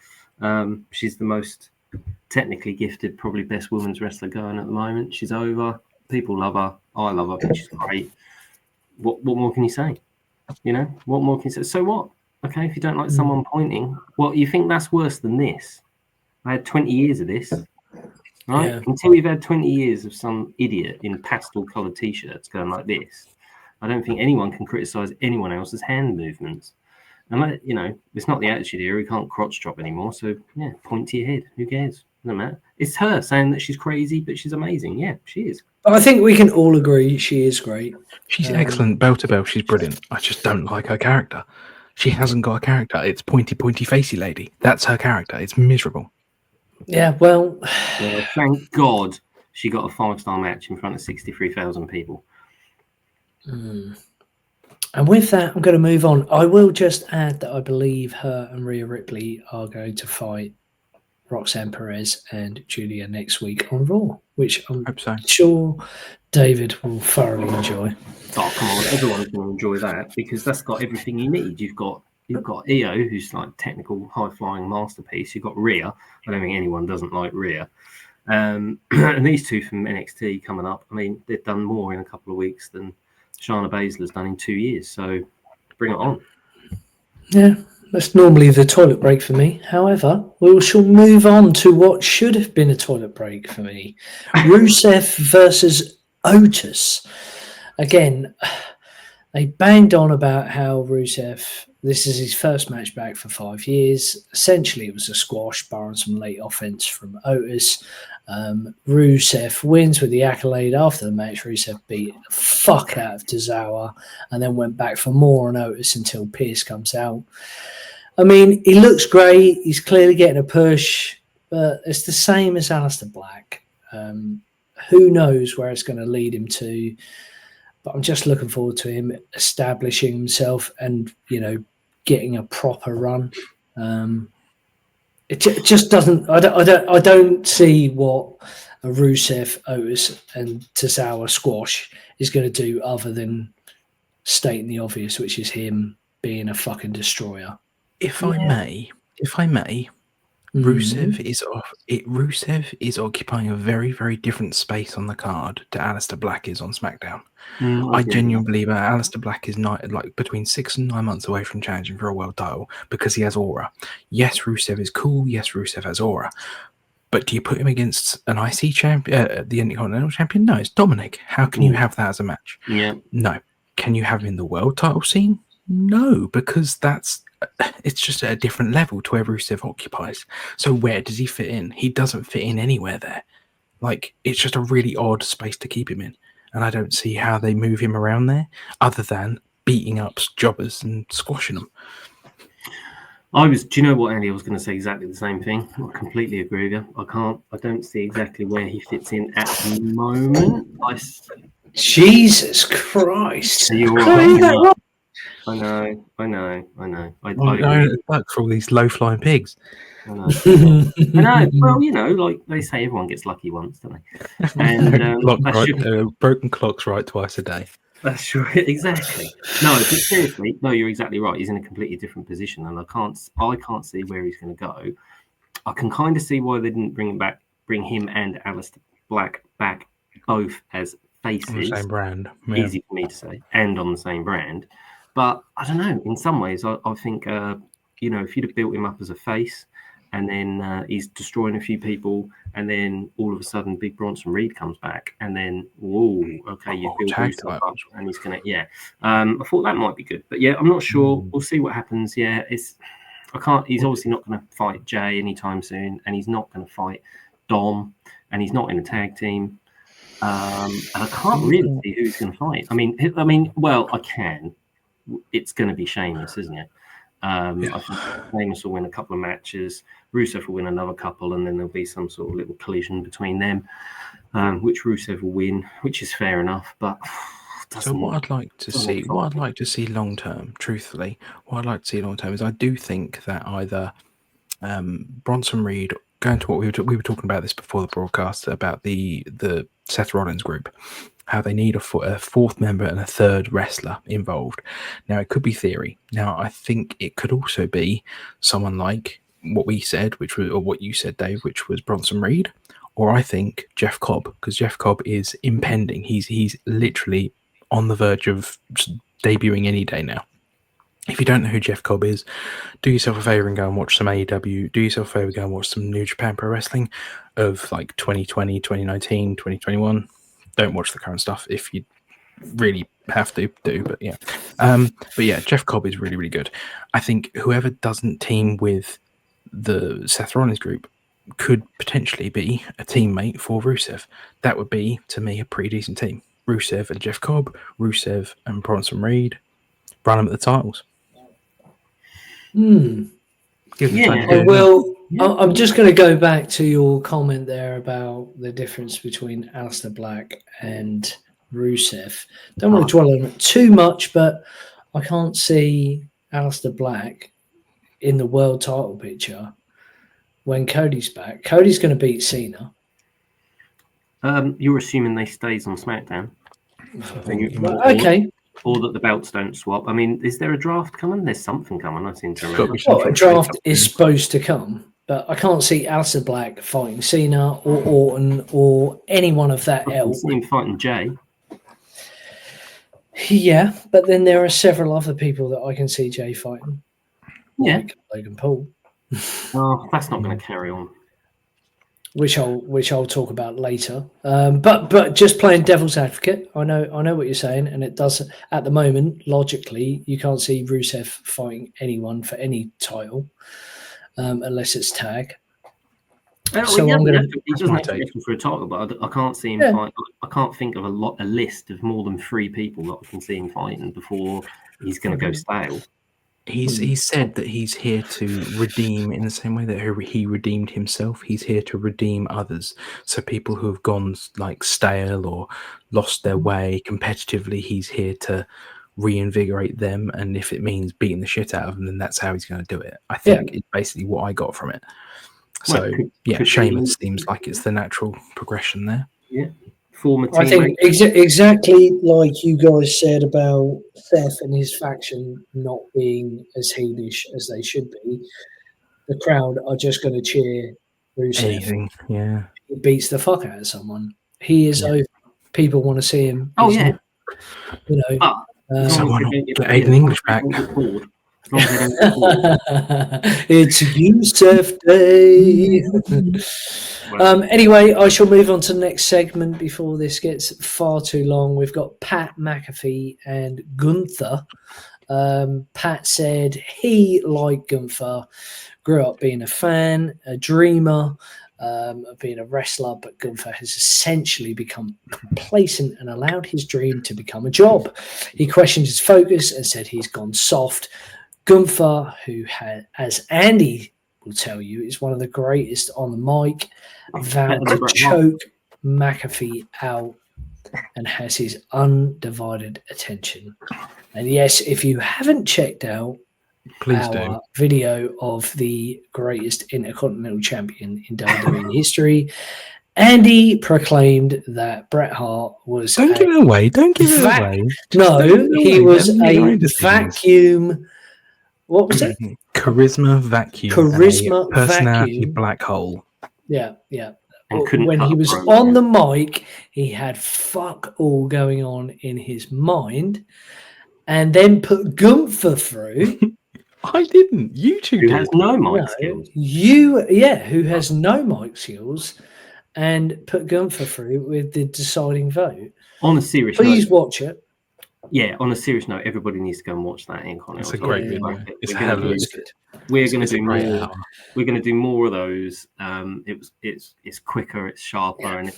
She's the most technically gifted, probably best women's wrestler going at the moment. She's over. People love her. I love her. She's great. What more can you say? You know, what more can you say? So what? Okay, if you don't like someone pointing, what, you think that's worse than this? I had 20 years of this. Right? Yeah. Until you've had 20 years of some idiot in pastel-coloured T-shirts going like this, I don't think anyone can criticise anyone else's hand movements. And, you know, it's not the Attitude Era. You can't crotch chop anymore. So, yeah, point to your head. Who cares? Doesn't matter. It's her saying that she's crazy, but she's amazing. Yeah, she is. I think we can all agree she is great. She's excellent. Bell to bell, she's brilliant. I just don't like her character. She hasn't got a character. It's pointy, facey lady. That's her character. It's miserable. Yeah, well... thank God she got a 5-star match in front of 63,000 people. And with that, I'm going to move on. I will just add that I believe her and Rhea Ripley are going to fight Roxanne Perez and Julia next week on Raw, which I'm sure David will thoroughly enjoy. Oh, come on. Everyone's going to enjoy that, because that's got everything you need. You've got Iyo, who's like technical, high-flying masterpiece. You've got Rhea. I don't think anyone doesn't like Rhea. And these two from NXT coming up, I mean, they've done more in a couple of weeks than Shayna Baszler's done in 2 years. So bring it on. Yeah, that's normally the toilet break for me. However, we shall move on to what should have been a toilet break for me. Rusev versus Otis. Again, they banged on about how Rusev, this is his first match back for 5 years. Essentially, it was a squash, barring some late offense from Otis. Rusev wins with the accolade after the match. Rusev beat the fuck out of Tozawa and then went back for more on Otis until Pierce comes out. I mean, he looks great. He's clearly getting a push, but it's the same as Aleister Black. Who knows where it's going to lead him to? But I'm just looking forward to him establishing himself and, getting a proper run. It just doesn't. I don't see what a Rusev, Otis, and Tozawa squash is going to do other than stating the obvious, which is him being a fucking destroyer. If I may, Rusev is occupying a very, very different space on the card to Aleister Black is on SmackDown. I genuinely believe that Aleister Black is not between 6 and 9 months away from challenging for a world title because he has aura. Yes, Rusev is cool. Yes, Rusev has aura. But do you put him against an IC champion, the Intercontinental champion? No, it's Dominic. How can you have that as a match? Yeah. No. Can you have him in the world title scene? No, because it's just at a different level to where Rusev occupies. So where does he fit in? He doesn't fit in anywhere there. It's just a really odd space to keep him in. And I don't see how they move him around there other than beating up jobbers and squashing them. Do you know what, Andy? I was going to say exactly the same thing. I completely agree with you. I don't see exactly where he fits in at the moment. Jesus Christ. You're right. I know. I work for all these low-flying pigs. I know. Well, they say everyone gets lucky once, don't they? And broken clocks right twice a day. That's right, exactly. No, but seriously, you're exactly right. He's in a completely different position, and I can't see where he's going to go. I can kind of see why they didn't bring him and Aleister Black back both as faces. On the same brand. Yeah. Easy for me to say, and on the same brand. But I don't know. In some ways, I think if you'd have built him up as a face, and then he's destroying a few people, and then all of a sudden Big Bronson Reed comes back, and then you built Rusev up, and he's gonna I thought that might be good, but I'm not sure. We'll see what happens. He's obviously not going to fight Jey anytime soon, and he's not going to fight Dom, and he's not in a tag team. And I can't really see who he's going to fight. I mean, I can. It's going to be Sheamus, isn't it? I think Sheamus will win a couple of matches. Rusev will win another couple, and then there'll be some sort of little collision between them, which Rusev will win, which is fair enough. But so what I'd like to see long term, truthfully, is I do think that either Bronson Reed, going to what we were talking about this before the broadcast about the Seth Rollins group, how they need a fourth member and a third wrestler involved. Now, it could be theory. Now, I think it could also be someone like what we said, or what you said, Dave, which was Bronson Reed, or I think Jeff Cobb, because Jeff Cobb is impending. He's literally on the verge of debuting any day now. If you don't know who Jeff Cobb is, do yourself a favor and go and watch some AEW. Do yourself a favor, go and watch some New Japan Pro Wrestling of 2020, 2019, 2021. Don't watch the current stuff if you really have to do, but Jeff Cobb is really, really good. I think whoever doesn't team with the Seth Rollins group could potentially be a teammate for Rusev. That would be, to me, a pretty decent team. Rusev and Jeff Cobb, Rusev and Bronson Reed, run them at the titles. I will. I'm just going to go back to your comment there about the difference between Aleister Black and Rusev. Don't want to dwell on it too much, but I can't see Aleister Black in the world title picture when Cody's back. Cody's going to beat Cena. You're assuming they stays on SmackDown. Okay. Or that the belts don't swap. I mean, is there a draft coming? There's something coming. I seem to remember. A draft is supposed to come, but I can't see Aleister Black fighting Cena or Orton or anyone of that ilk. I see him fighting Jey. Yeah, but then there are several other people that I can see Jey fighting. Yeah. like Logan Paul, Oh, that's not going to carry on. which I'll talk about later. But just playing devil's advocate, I know what you're saying, and it does at the moment logically you can't see Rusev fighting anyone for any title unless it's tag. Well, So he I'm gonna. doesn't have to be looking for a title, but I can't see him fight. I can't think of a list of more than 3 people that I can see him fighting before he's going to go stale. He said that he's here to redeem in the same way that he redeemed himself. He's here to redeem others. So people who have gone like stale or lost their way competitively, he's here to reinvigorate them. And if it means beating the shit out of them, then that's how he's going to do it. I think it's basically what I got from it. So Sheamus seems like it's the natural progression there. Yeah. I think exactly like you guys said about Seth and his faction not being as heelish as they should be. The crowd are just going to cheer Rusev. Anything, yeah. He beats the fuck out of someone. He is over. People want to see him. Oh, He's yeah. not, you know. So why not get Aiden English back? It's Rusev Day. Anyway, I shall move on to the next segment before this gets far too long. We've got Pat McAfee and Gunther. Pat said he, like Gunther, grew up being a fan, a dreamer, of being a wrestler, but Gunther has essentially become complacent and allowed his dream to become a job. He questioned his focus and said he's gone soft. Gunther, who had, as Andi will tell you, is one of the greatest on the mic, vowed to choke McAfee out and has his undivided attention. And yes, if you haven't checked out our video of the greatest Intercontinental Champion in WWE history, Andi proclaimed that Bret Hart was Don't give it away. No, he was a vacuum. What was it? Charisma vacuum. Charisma personality vacuum. black hole. Yeah, yeah. And when he was on the mic, he had fuck all going on in his mind, and then put Gunther through. I didn't. You two who did. has no mic skills. Who has no mic skills, and put Gunther through with the deciding vote. On a serious Please note, watch it. Yeah, on a serious note, everybody needs to go and watch that in Connell. It's a great video. We're going to do more of those. It's quicker, it's sharper, and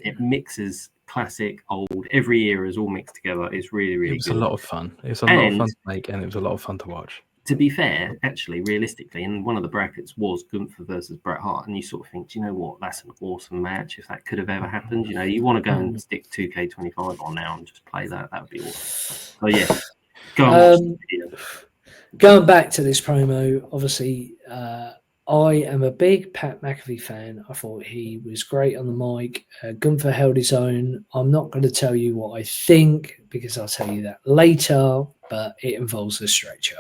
it mixes classic, old. Every era is all mixed together. It's really, really good. It was a lot of fun. It was a lot of fun to make, and it was a lot of fun to watch. To be fair, actually, realistically, and one of the brackets was Gunther versus Bret Hart, and you sort of think, do you know what? That's an awesome match. If that could have ever happened, you want to go and stick 2K25 on now and just play that. That would be awesome. So yeah, go and watch the video. Going back to this promo, obviously, I am a big Pat McAfee fan. I thought he was great on the mic. Gunther held his own. I'm not going to tell you what I think because I'll tell you that later, but it involves the stretcher.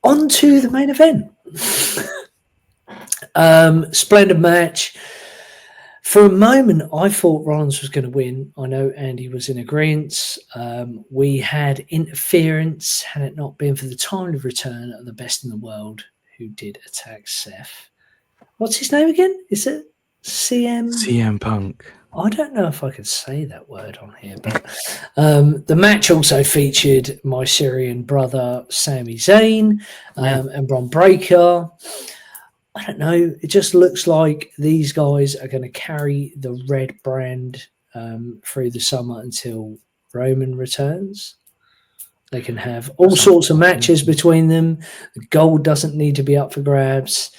On to the main event. Splendid match. For a moment, I thought Rollins was going to win. I know Andi was in agreement. We had interference, had it not been for the timely return of the best in the world who did attack Seth. What's his name again? Is it CM Punk. I don't know if I could say that word on here, but the match also featured my Syrian brother, Sami Zayn, and Bron Breakker. I don't know. It just looks like these guys are going to carry the red brand through the summer until Roman returns. They can have all sorts of matches between them. The gold doesn't need to be up for grabs.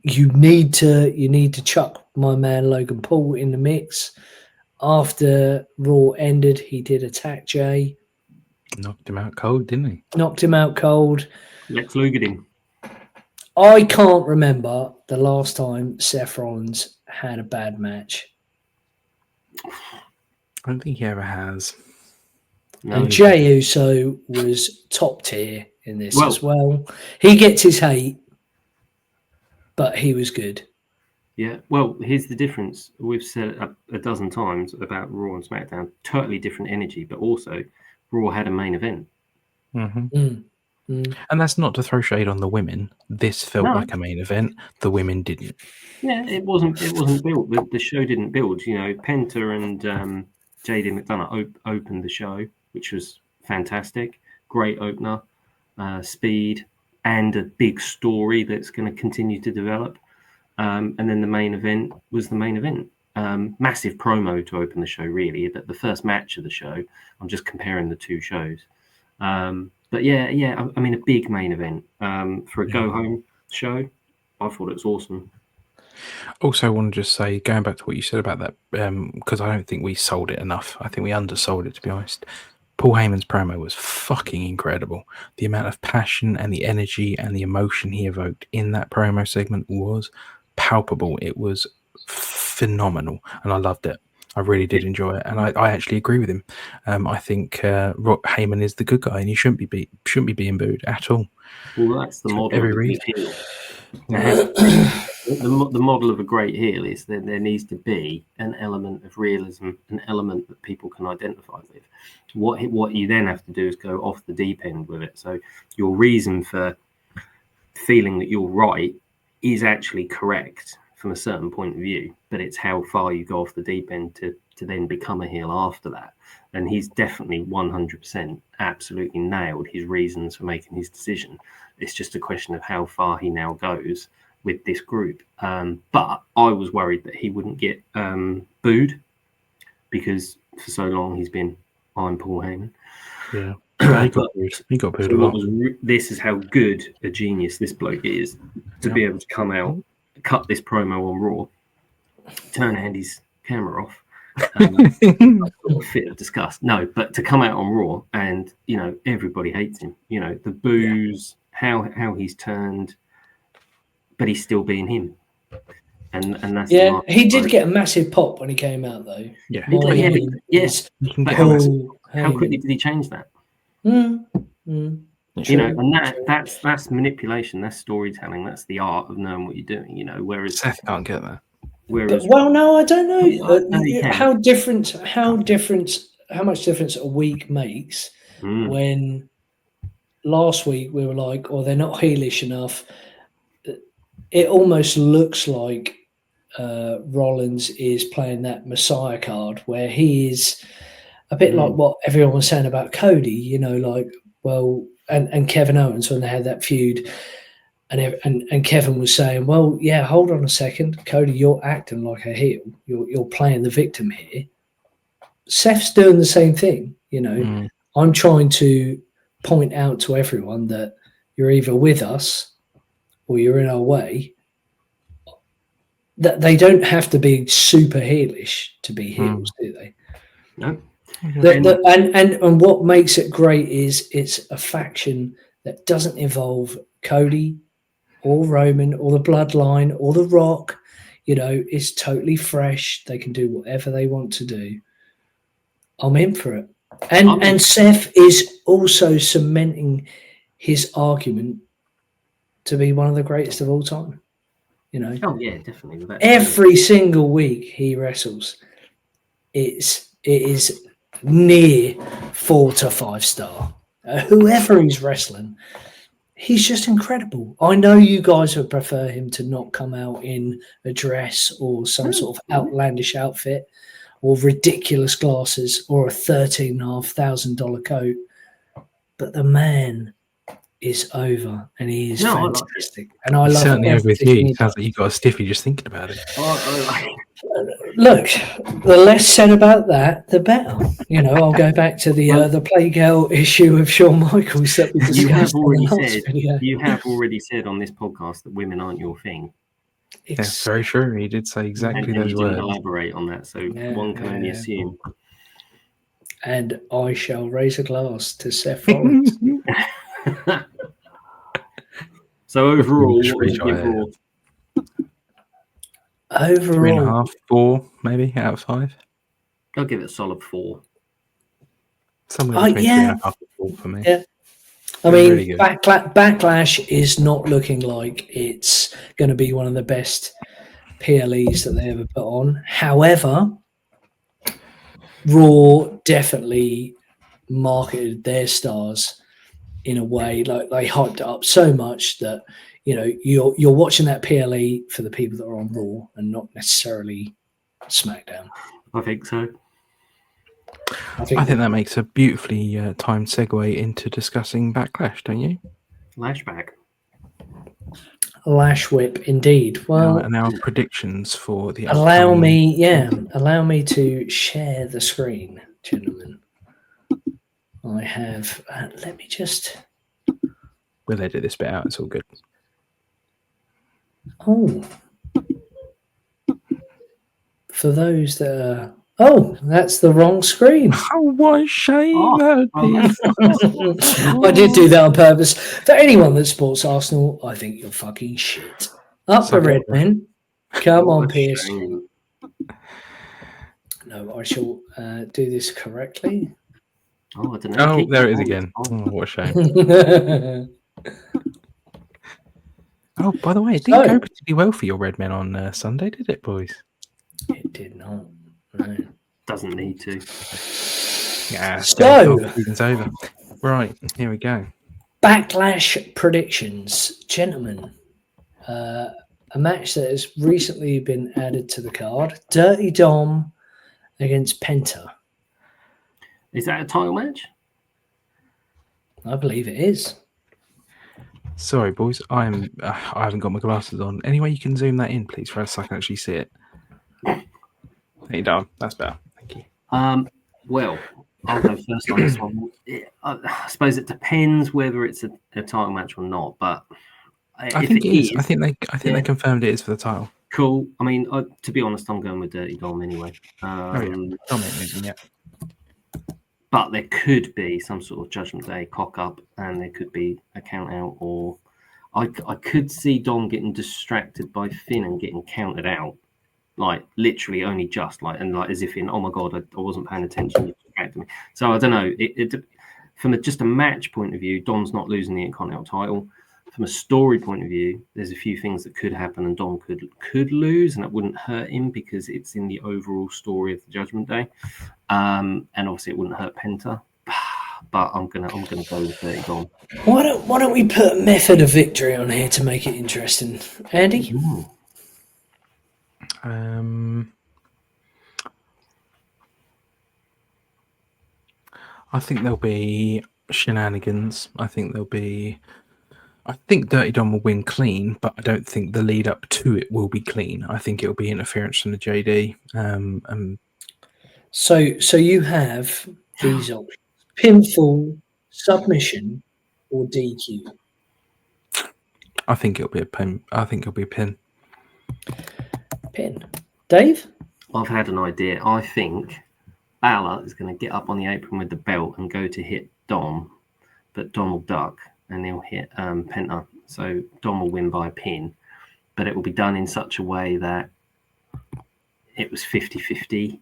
You need to chuck my man Logan Paul in the mix. After Raw ended, he did attack Jey. Knocked him out cold, didn't he? Knocked him out cold. Let's look at him. I can't remember the last time Seth Rollins had a bad match. I don't think he ever has. No, and Jey Uso was top tier in this as well. He gets his hate, but he was good. Yeah, well, here's the difference. We've said a dozen times about Raw and SmackDown, totally different energy, but also Raw had a main event. And that's not to throw shade on the women. This felt like a main event. The women didn't. Yeah, it wasn't built. The show didn't build. Penta and JD McDonough opened the show, which was fantastic. Great opener, speed, and a big story that's going to continue to develop. And then the main event was the main event. Massive promo to open the show, really. The first match of the show. I'm just comparing the two shows. But yeah. I mean, a big main event for a go-home show. I thought it was awesome. Also, I want to just say, going back to what you said about that, because I don't think we sold it enough. I think we undersold it, to be honest. Paul Heyman's promo was fucking incredible. The amount of passion and the energy and the emotion he evoked in that promo segment was palpable. It was phenomenal, and I loved it. I really did enjoy it, and I actually agree with him. I think Heyman is the good guy, and he shouldn't be being booed at all. Well, that's the model. Every reason. The model of a great heel is that there needs to be an element of realism, an element that people can identify with. What you then have to do is go off the deep end with it. So your reason for feeling that you're right is actually correct from a certain point of view, but it's how far you go off the deep end to then become a heel after that. And he's definitely 100% absolutely nailed his reasons for making his decision. It's just a question of how far he now goes with this group. But I was worried that he wouldn't get booed, because for so long he's been, I'm Paul Heyman. Yeah, he got booed a lot. This is how good a genius this bloke is, to be able to come out, cut this promo on Raw, turn Andy's camera off. Sort of fit of disgust. No, but to come out on Raw and everybody hates him. The boos, how he's turned, but he's still being him. And that's he did get a massive pop when he came out, though. Yeah. Yes. But how quickly did he change that? And that's manipulation, that's storytelling, that's the art of knowing what you're doing. Whereas Seth can't get that. No, I don't know how much difference a week makes. When last week we were like, they're not heelish enough. It almost looks like Rollins is playing that Messiah card, where he is a bit like what everyone was saying about Cody, and Kevin Owens when they had that feud. And Kevin was saying, well, yeah, hold on a second, Cody, you're acting like a heel. You're playing the victim here. Seth's doing the same thing, I'm trying to point out to everyone that you're either with us or you're in our way. That they don't have to be super heelish to be heels, do they? No. And what makes it great is it's a faction that doesn't involve Cody or Roman or the Bloodline or The Rock. It's totally fresh. They can do whatever they want to do. I'm in for it. And Seth is also cementing his argument to be one of the greatest of all time. Oh yeah, definitely. Every single week he wrestles, it is near 4 to 5 star. Whoever he's wrestling, he's just incredible. I know you guys would prefer him to not come out in a dress or some sort of outlandish outfit or ridiculous glasses or a $13,500 coat, but the man is over and he is fantastic. And I love certainly over with you. Sounds like you got a stiffy just thinking about it. Look, the less said about that, the better. I'll go back to the Playgirl issue of Shawn Michaels that we discussed You have already said on this podcast that women aren't your thing. That's very true. He did say exactly those words. Didn't elaborate on that, so one can only assume. And I shall raise a glass to Seth Rollins. So overall, what would you give Raw? Overall, 3.5, 4, maybe out of 5. I'll give it a solid 4. Somewhere between 3.5 and 4 for me. Yeah. I mean, really Backlash is not looking like it's going to be one of the best PLEs that they ever put on. However, Raw definitely marketed their stars in a way. Like they hyped it up so much that you're watching that PLE for the people that are on Raw and not necessarily SmackDown. I think so. I think that makes a beautifully timed segue into discussing Backlash, don't you? Lashback. Lash whip, indeed. Well, and our predictions for the allow me to share the screen, gentlemen. I have. Let me just. We'll edit this bit out. It's all good. Oh, for those that are. Oh, that's the wrong screen. Oh, what a shame. I did do that on purpose. For anyone that supports Arsenal, I think you're fucking shit. Up the red men. Come on, Pierce. No, I shall do this correctly. Oh, I don't know. Oh, there it is again. Oh, what a shame. Oh, by the way, it didn't go particularly well for your red men on Sunday, did it, boys? It did not. No. Doesn't need to. Yeah, so season's over. Right, here we go. Backlash predictions, gentlemen. A match that has recently been added to the card: Dirty Dom against Penta. Is that a title match? I believe it is. Sorry, boys. I haven't got my glasses on. Any way you can zoom that in, please, for us so I can actually see it. There you go. That's better. Thank you. Well, I'll go first on this one. I suppose it depends whether it's a title match or not, but I think it is. I think they confirmed it is for the title. Cool. I mean, to be honest, I'm going with Dirty Dom anyway. But there could be some sort of Judgment Day cock up, and there could be a count out, or I could see Dom getting distracted by Finn and getting counted out, like literally only just and as if in, oh my god, I wasn't paying attention, you distracted me. So I don't know. It from just a match point of view, Dom's not losing the Intercontinental title. From a story point of view, there's a few things that could happen, and Dom could lose, and it wouldn't hurt him because it's in the overall story of the Judgment Day, and obviously it wouldn't hurt Penta. But I'm gonna go with Dirty Dom. Why don't we put method of victory on here to make it interesting, Andy? I think there'll be shenanigans. I think Dirty Dom will win clean, but I don't think the lead up to it will be clean. I think it'll be interference from the JD. So you have these options: pinfall, submission, or DQ. I think it'll be a pin. Pin. Dave? I've had an idea. I think Balor is going to get up on the apron with the belt and go to hit Dom, but Dom will duck and he'll hit Penta. So Dom will win by a pin, but it will be done in such a way that it was 50-50.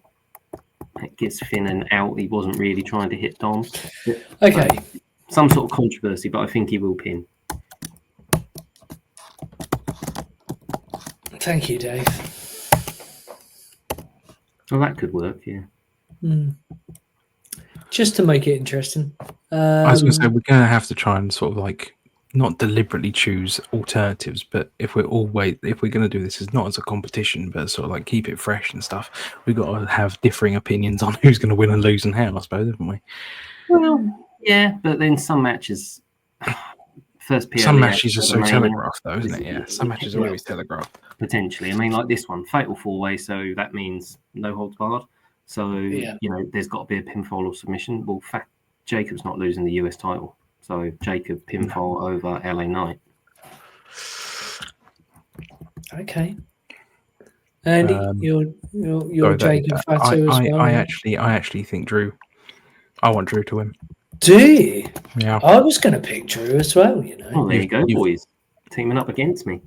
It gets Finn and out. He wasn't really trying to hit Dom. Okay. Some sort of controversy, but I think he will pin. Thank you, Dave. Well, that could work, yeah. Just to make it interesting. I was going to say, we're going to have to try and sort of not deliberately choose alternatives, but if we're going to do this as not as a competition, but sort of keep it fresh and stuff, we've got to have differing opinions on who's going to win and lose and how, I suppose, haven't we? Well, yeah, but then some matches, first PLE, some matches are so telegraphed, though, isn't it? Yeah, some matches are always telegraphed. Potentially. I mean, like this one, fatal four-way, so that means no holds barred. So, there's got to be a pinfall or submission. Well, Jacob's not losing the US title. So, Jacob pinfall over LA Knight. Okay. Andy, you're Jacob Fatu as well. I actually think Drew. I want Drew to win. Do you? Yeah. I was going to pick Drew as well, Oh, there you go, boys. Teaming up against me.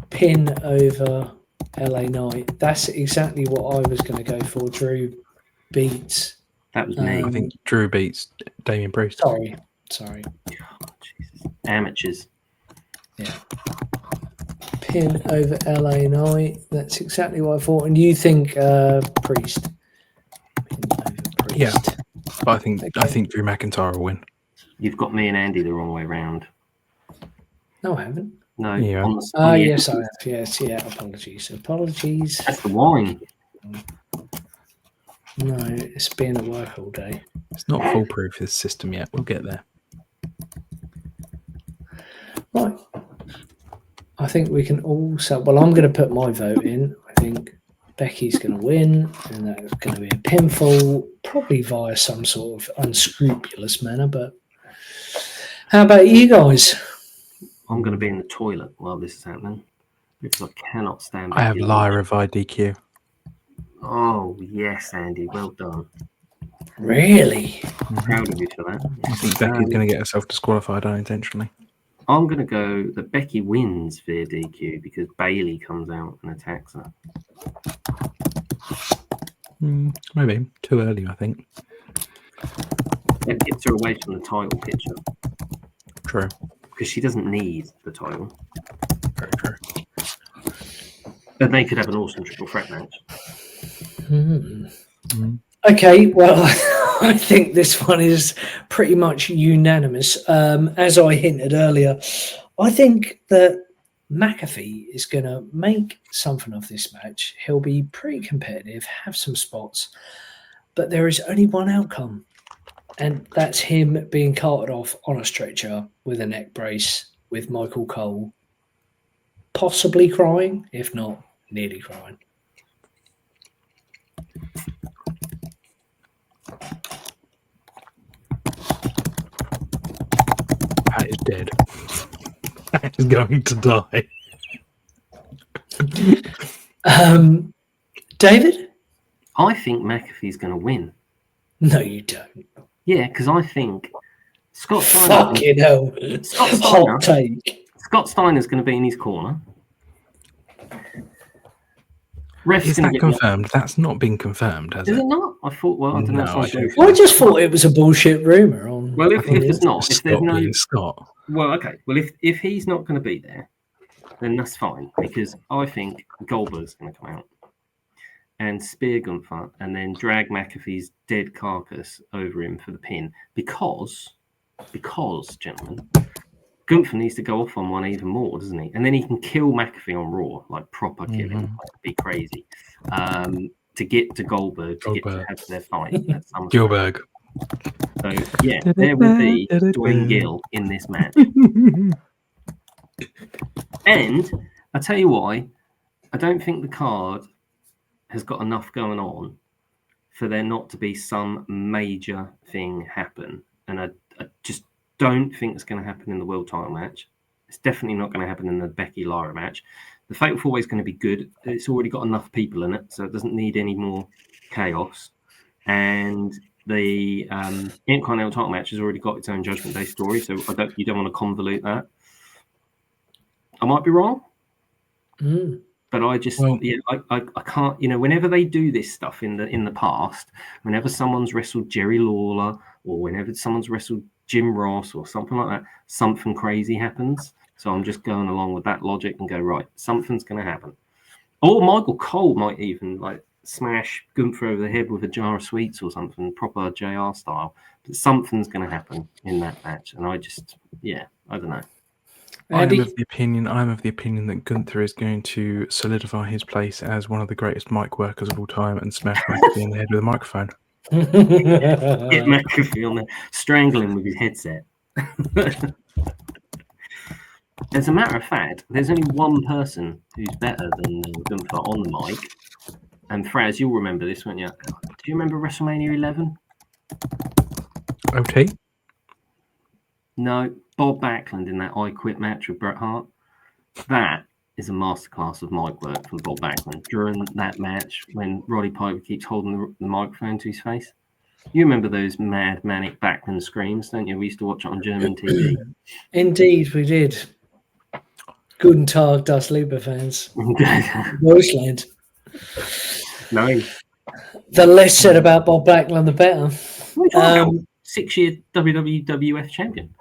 Pin over LA Knight. That's exactly what I was going to go for. Drew beats. That was me. I think Drew beats Damian Priest. Sorry. Oh, Jesus. Amateurs. Yeah. Pin over LA Knight. That's exactly what I thought. And you think Priest? Pin over Priest. Yeah. But I think Drew McIntyre will win. You've got me and Andy the wrong way round. No, I haven't. No. Yeah. Yes, I have. Yes, yeah. Apologies. That's the wine. No, it's been at work all day. It's not foolproof, this system yet. We'll get there. Right. I think we can also. Well, I'm going to put my vote in. I think Becky's going to win, and that's going to be a pinfall, probably via some sort of unscrupulous manner. But how about you guys? I'm going to be in the toilet while this is happening because I cannot stand. I have Lyra via DQ. Oh yes, Andy, well done. Really? I'm proud of you for that. I think Becky's going to get herself disqualified unintentionally. I'm going to go that Becky wins via DQ because Bailey comes out and attacks her. Maybe too early, I think. It gets her away from the title picture. True. Because she doesn't need the title. Very true. And they could have an awesome triple threat match. Okay, well, I think this one is pretty much unanimous. As I hinted earlier, I think that McAfee is going to make something of this match. He'll be pretty competitive, have some spots, but there is only one outcome, and that's him being carted off on a stretcher with a neck brace with Michael Cole possibly crying, if not nearly crying. Pat is dead. Pat is going to die. David? I think McAfee's going to win. No, you don't. Yeah, because I think Scott Steiner. Fucking hell. Hot take. Scott Steiner's going to be in his corner. Is that confirmed? That's not been confirmed, has it? Is it not? I thought. Well, I don't know. I just thought it was a bullshit rumor. Well, if it's not, if there's no Scott. Well, okay. Well, if he's not going to be there, then that's fine because I think Goldberg's going to come out and spear Gunther and then drag McAfee's dead carcass over him for the pin because, gentlemen, Gunther needs to go off on one even more, doesn't he? And then he can kill McAfee on Raw, like proper killing, like, be crazy, to get to Goldberg, to get to have their fight. Gilberg. So, yeah, there will be Dwayne Gill in this match. And I tell you why, I don't think the card has got enough going on for there not to be some major thing happen. And I just don't think it's going to happen in the world title match. It's definitely not going to happen in the Becky Lara match. The Fatal 4-Way is going to be good. It's already got enough people in it, so it doesn't need any more chaos. And the Intercontinental title match has already got its own Judgment Day story, so you don't want to convolute that. I might be wrong, but I just I can't. You know, whenever they do this stuff in the past, whenever someone's wrestled Jerry Lawler or whenever someone's wrestled Jim Ross or something like that, something crazy happens. So I'm just going along with that logic and go, right, something's going to happen. Or Michael Cole might even like smash Gunther over the head with a jar of sweets or something, proper JR style. But something's going to happen in that match. And I don't know. Andy? I'm of the opinion that Gunther is going to solidify his place as one of the greatest mic workers of all time and smash McAfee in the head with a microphone. Get McAfee on there, strangle him with his headset. As a matter of fact, there's only one person who's better than Gunther on the mic. And Fraz, you'll remember this, won't you? Do you remember WrestleMania 11? OT? No, Bob Backlund in that I Quit match with Bret Hart. That is a masterclass of mic work from Bob Backlund during that match when Roddy Piper keeps holding the microphone to his face. You remember those mad, manic Backlund screams, don't you? We used to watch it on German TV. Indeed, we did. Guten Tag, das Liebe fans. Deutschland. No. The less said about Bob Backlund, the better. 6-year WWF champion.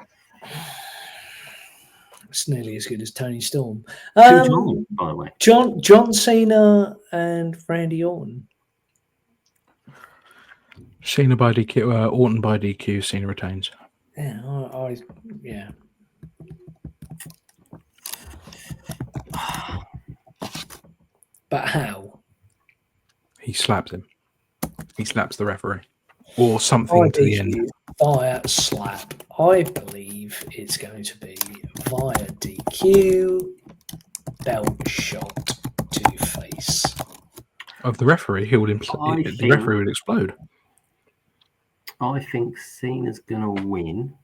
It's nearly as good as Tony Storm. By the way. John Cena and Randy Orton. Cena by DQ, Orton by DQ, Cena retains. Yeah, yeah. But how? He slaps him. He slaps the referee. Or something to the end. Via slap. I believe it's going to be via DQ, belt shot to face. Of the referee, the referee would explode. I think Cena's going to win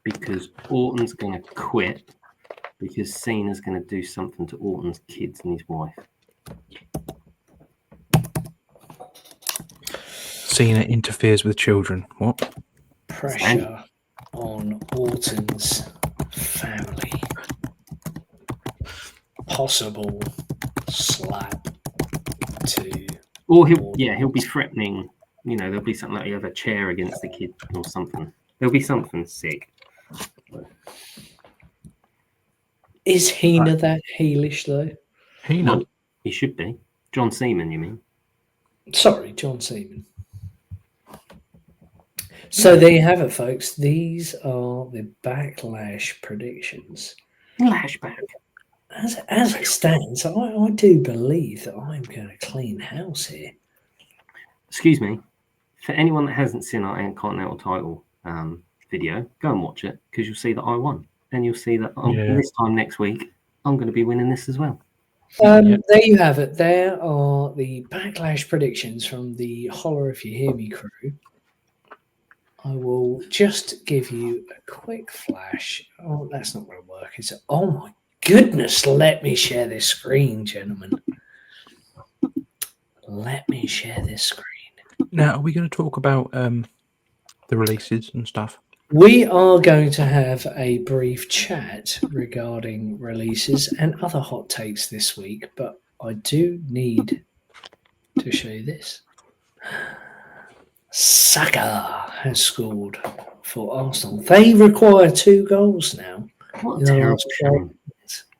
because Orton's going to quit because Cena's going to do something to Orton's kids and his wife. Cena interferes with children. What? Pressure on Orton's family. Possible slap to. Or he'll be threatening. You know, there'll be something like you have a chair against the kid or something. There'll be something sick. Is Hina that heelish though? Hina? Well, he should be. John Cena, you mean? Sorry, John Cena. So there you have it, folks. These are the Backlash predictions. Flashback. As it stands, I do believe that I'm going to clean house here. Excuse me. For anyone that hasn't seen our Intercontinental title video, go and watch it because you'll see that I won. And you'll see that this time next week, I'm going to be winning this as well. There you have it. There are the Backlash predictions from the Holla If You Hear Me crew. I will just give you a quick flash. Oh, that's not going to work, is it? Oh, my goodness. Let me share this screen, gentlemen. Let me share this screen. Now, are we going to talk about the releases and stuff? We are going to have a brief chat regarding releases and other hot takes this week, but I do need to show you this. Saka has scored for Arsenal. They require 2 goals now. What a terrible shame.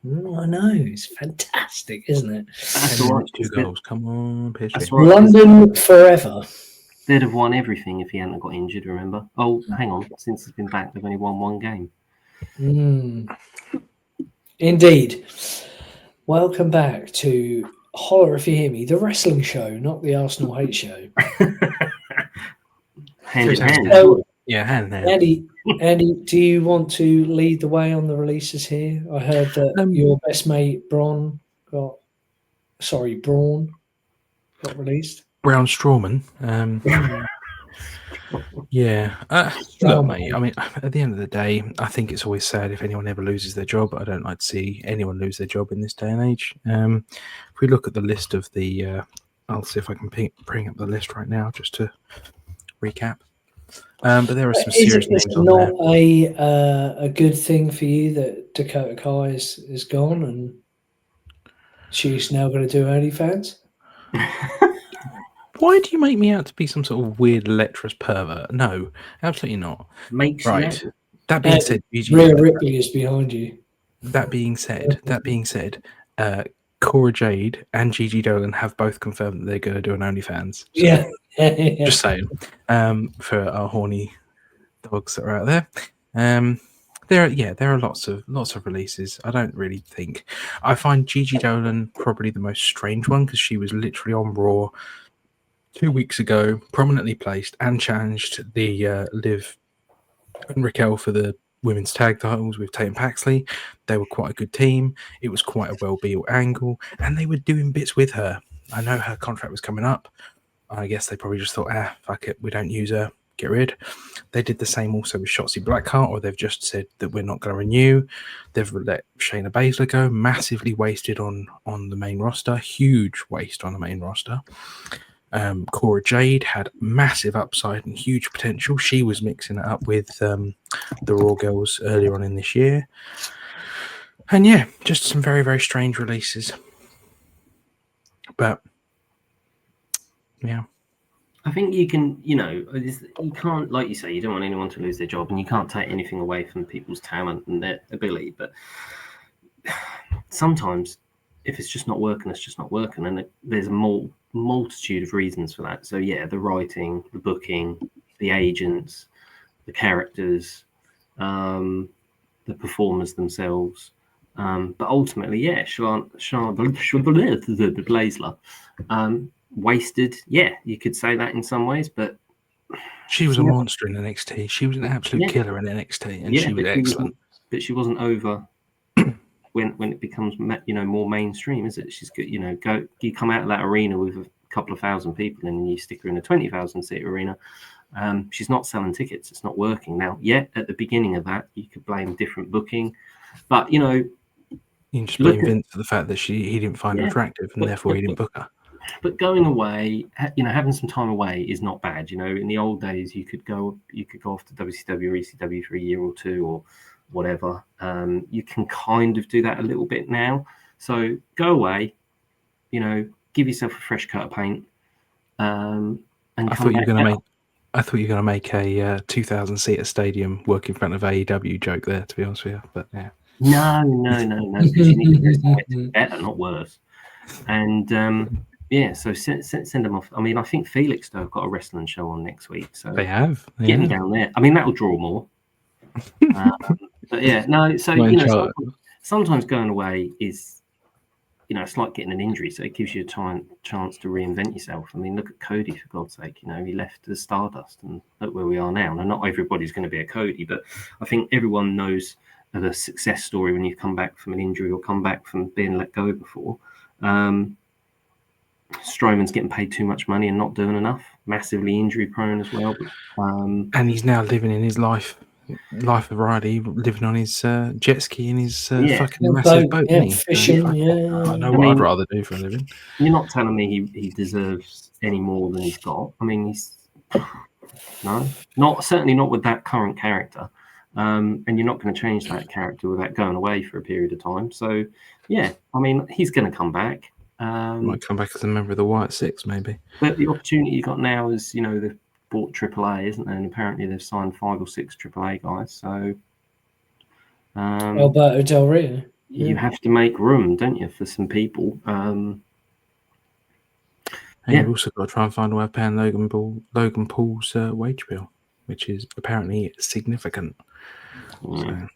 I know, it's fantastic, isn't it? That's all right. 2 goals. Come on, That's right. London forever. They'd have won everything if he hadn't got injured, remember? Oh, hang on. Since he's been back, they've only won 1 game. Indeed. Welcome back to Holla If You Hear Me, the wrestling show, not the Arsenal hate show. Hand in hand. Hand in hand. Andy, do you want to lead the way on the releases here? I heard that your best mate Braun got released. Braun Strowman. Look, mate, I mean, at the end of the day, I think it's always sad if anyone ever loses their job. I don't like to see anyone lose their job in this day and age. If we look at the list of the... I'll see if I can bring up the list right now just to recap. But there are some serious names on there. It's not a good thing for you that Dakota Kai is gone and she's now going to do OnlyFans? Why do you make me out to be some sort of weird lecherous pervert? No, absolutely not. Right. That being said, Rhea Ripley is behind you. That being said, Cora Jade and Gigi Dolan have both confirmed that they're going to do an OnlyFans. So, yeah. Just saying. For our horny dogs that are out there. There are lots of releases. I don't really think. I find Gigi Dolan probably the most strange one because she was literally on Raw 2 weeks ago, prominently placed and challenged the Liv and Raquel for the women's tag titles with Tate and Paxley. They were quite a good team. It was quite a well-built angle, and they were doing bits with her. I know her contract was coming up. I guess they probably just thought, fuck it, we don't use her, get rid. They did the same also with Shotzi Blackheart, or they've just said that we're not going to renew. They've let Shayna Baszler go, massively wasted on the main roster, huge waste on the main roster. Cora Jade had massive upside and huge potential. She was mixing it up with the Raw girls earlier on in this year. And yeah, just some very, very strange releases. But yeah. I think you can, you can't, like you say, you don't want anyone to lose their job and you can't take anything away from people's talent and their ability. But sometimes if it's just not working, it's just not working. And there's more multitude of reasons for that. So yeah, the writing, the booking, the agents, the characters, the performers themselves. But ultimately, yeah, Blazler, wasted. Yeah, you could say that in some ways, but she was a monster in NXT. She was an absolute killer in NXT, and she was excellent. But she wasn't over when it becomes more mainstream, is it? She's good. You come out of that arena with a couple of thousand people, and you stick her in a 20,000 seat arena. She's not selling tickets. It's not working now. Yet at the beginning of that, you could blame different booking, but you can just blame Vince for the fact that he didn't find her attractive, and therefore he didn't book her. But going away, having some time away is not bad. In the old days, you could go off to WCW or ECW for a year or two or whatever. You can kind of do that a little bit now. So go away, give yourself a fresh coat of paint. And I thought you were going to make a 2,000 seater stadium work in front of AEW joke there, to be honest with you. But yeah. No, because you need to do better, not worse. And so send them off. I mean, I think Felix though have got a wrestling show on next week, so they have. Get them down there. I mean, that'll draw more. But yeah, no. So sometimes going away is, it's like getting an injury, so it gives you a chance to reinvent yourself. I mean, look at Cody, for God's sake. He left as Stardust, and look where we are now. Now, not everybody's going to be a Cody, but I think everyone knows of a success story when you come back from an injury or come back from being let go before. Strowman's getting paid too much money and not doing enough. Massively injury prone as well. And he's now living in his life of variety, living on his jet ski in his fucking massive boat. Fishing. I know what I'd rather do for a living. You're not telling me he deserves any more than he's got. I mean, certainly not with that current character. And you're not going to change that character without going away for a period of time. So, yeah, I mean, he's going to come back. Might come back as a member of the White Six, maybe. But the opportunity you got now is, they've bought AAA, isn't there? And apparently they've signed 5 or 6 AAA guys. So, Alberto Del Rio. You have to make room, don't you, for some people? And you've also got to try and find a way of paying Logan Paul's wage bill, which is apparently significant. Yeah.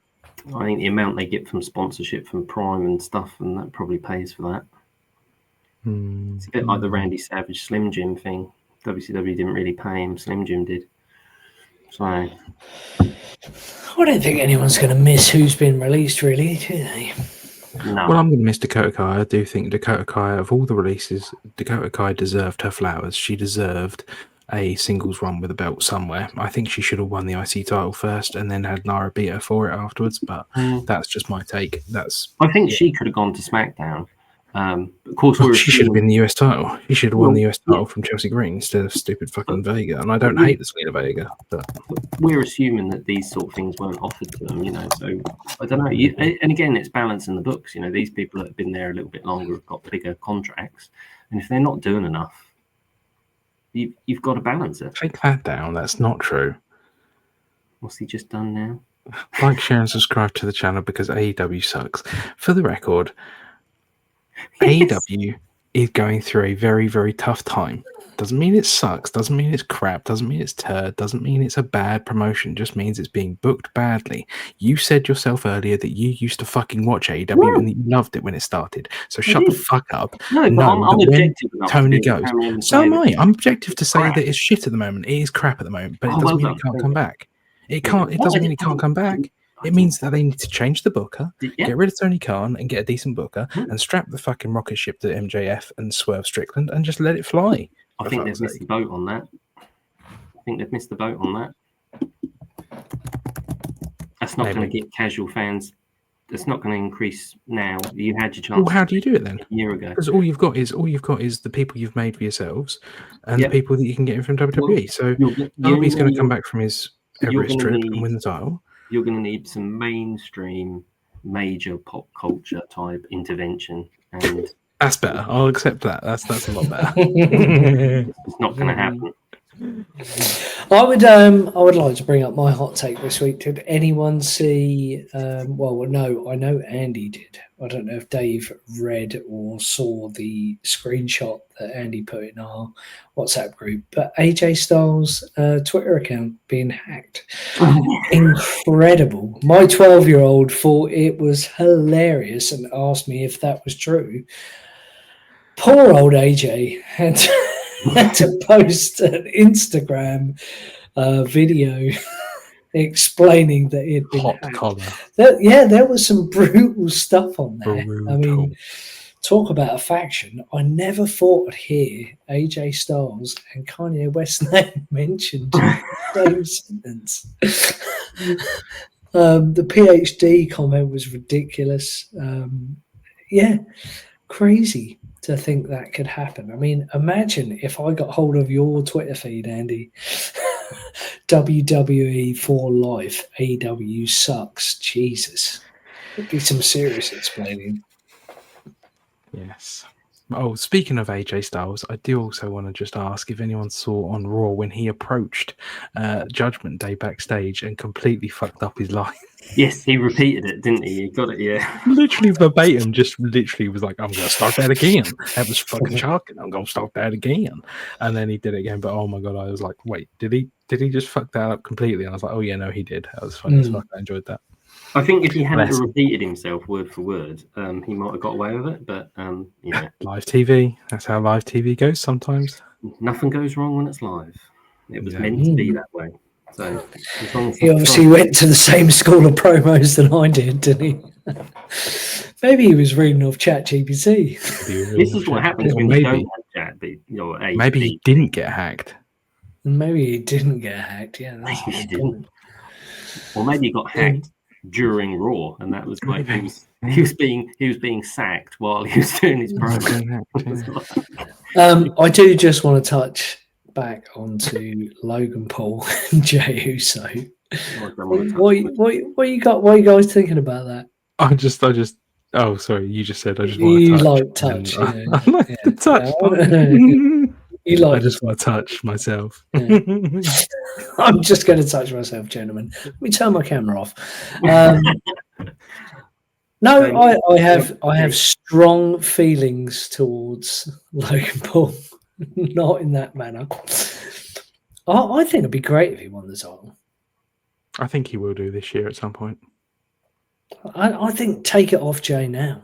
So. I think the amount they get from sponsorship from Prime and stuff, and that probably pays for that. It's a bit like the Randy Savage Slim Jim thing. WCW didn't really pay him, Slim Jim did. So I don't think anyone's going to miss who's been released, really, do they? No. Well, I'm going to miss Dakota Kai. I do think Dakota Kai, of all the releases, Dakota Kai deserved her flowers. She deserved a singles run with a belt somewhere. I think she should have won the IC title first and then had Lara beat her for it afterwards, but that's just my take. I think she could have gone to SmackDown. Of course, she should have been the US title. She should have won the US title from Chelsea Green instead of stupid fucking Vega. And I don't hate the Selena Vega, but we're assuming that these sort of things weren't offered to them, So I don't know. And again, it's balance in the books. These people that have been there a little bit longer have got bigger contracts, and if they're not doing enough, you've got to balance it. Take that down. That's not true. What's he just done now? Like, share, and subscribe to the channel because AEW sucks. For the record. AEW is going through a very, very tough time. Doesn't mean it sucks, doesn't mean it's crap, doesn't mean it's turd, doesn't mean it's a bad promotion, just means it's being booked badly. You said yourself earlier that you used to fucking watch AEW and that you loved it when it started. So shut the fuck up. No, but I'm objective enough. Tony goes. So am I. I'm objective to say that it's shit at the moment. It is crap at the moment, but it doesn't mean it can't come back. It doesn't mean it can't come back. It means that they need to change the booker, get rid of Tony Khan and get a decent booker, and strap the fucking rocket ship to MJF and Swerve Strickland and just let it fly. I think they've missed the boat on that. That's not going to get casual fans. It's not going to increase now. You had your chance. Well, how do you do it then? A year ago. Because all you've got is the people you've made for yourselves and the people that you can get in from WWE. So Darby's going to come back from his Everest trip and win the title. You're going to need some mainstream, major pop culture type intervention, and that's better. I'll accept that. That's a lot better. It's not going to happen. I would like to bring up my hot take this week. Did anyone see? No, I know Andy did. I don't know if Dave read or saw the screenshot that Andy put in our WhatsApp group, but AJ Styles' Twitter account being hacked. Incredible. My 12-year-old thought it was hilarious and asked me if that was true. Poor old AJ had to post an Instagram video explaining that it had been Hot hacked. collar. There was some brutal stuff on there. Brutal. I mean, talk about a faction. I never thought I'd hear AJ Styles and Kanye West's name mentioned in the same sentence. The PhD comment was ridiculous. Crazy to think that could happen. I mean, imagine if I got hold of your Twitter feed, Andy. WWE for life. AEW sucks. Jesus. It'd be some serious explaining. Yes. Oh, speaking of AJ Styles, I do also want to just ask if anyone saw on Raw when he approached Judgment Day backstage and completely fucked up his line. Yes, he repeated it, didn't he? He got it, yeah. Literally verbatim, just literally was like, I'm going to start that again. That was fucking shocking. I'm going to start that again. And then he did it again. But oh my God, I was like, wait, did he just fuck that up completely? And I was like, oh yeah, no, he did. That was funny as fuck. I enjoyed that. I think if he hadn't repeated himself word for word, he might have got away with it. But, live TV. That's how live TV goes sometimes. Nothing goes wrong when it's live. It was meant to be that way. So as long as he obviously went to the same school of promos that I did, didn't he? Maybe he was reading off ChatGPT. This is what happens when you don't have chat. Maybe he didn't get hacked. Maybe he didn't get hacked. Yeah, that's maybe he didn't. Or maybe he got hacked during Raw, and that was like he was being sacked while he was doing his promo. I do just want to touch back onto Logan Paul and Jey Uso. What you guys thinking about that? I just. Oh, sorry. You just said I just want to touch. I like to touch. I just want to touch myself. Yeah. I'm just going to touch myself, gentlemen. Let me turn my camera off. No, I have strong feelings towards Logan Paul. Not in that manner. I think it'd be great if he won the title. I think he will do this year at some point. I think take it off Jey now.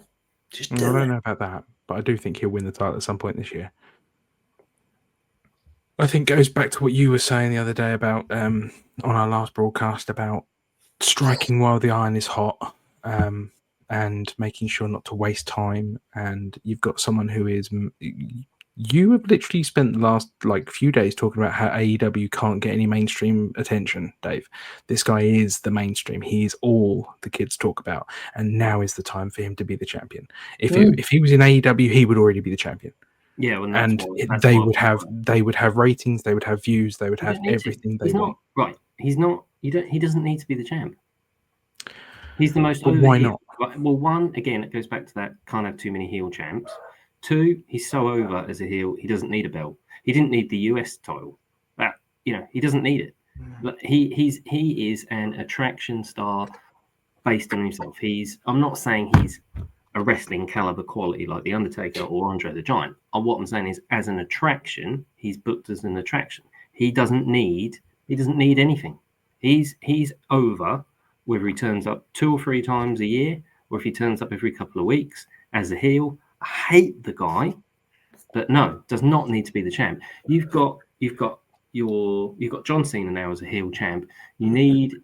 Just I don't know about that, but I do think he'll win the title at some point this year. I think it goes back to what you were saying the other day about on our last broadcast about striking while the iron is hot and making sure not to waste time. And you've got someone who is... You have literally spent the last few days talking about how AEW can't get any mainstream attention, Dave. This guy is the mainstream. He is all the kids talk about. And now is the time for him to be the champion. If he was in AEW, he would already be the champion. Yeah, they would have ratings, they would have views, they would have everything they want. Right. He's not. He doesn't need to be the champ. He's the most. But why not? Well, one, again, it goes back to that can't have too many heel champs. Two, he's so over as a heel, he doesn't need a belt. He didn't need the US title. He doesn't need it. But he is an attraction star based on himself. I'm not saying he's a wrestling caliber quality like The Undertaker or Andre the Giant. What I'm saying is, as an attraction, he's booked as an attraction. He doesn't need anything. He's over whether he turns up 2 or 3 times a year or if he turns up every couple of weeks as a heel. I hate the guy, but no, does not need to be the champ. You've got John Cena now as a heel champ. You need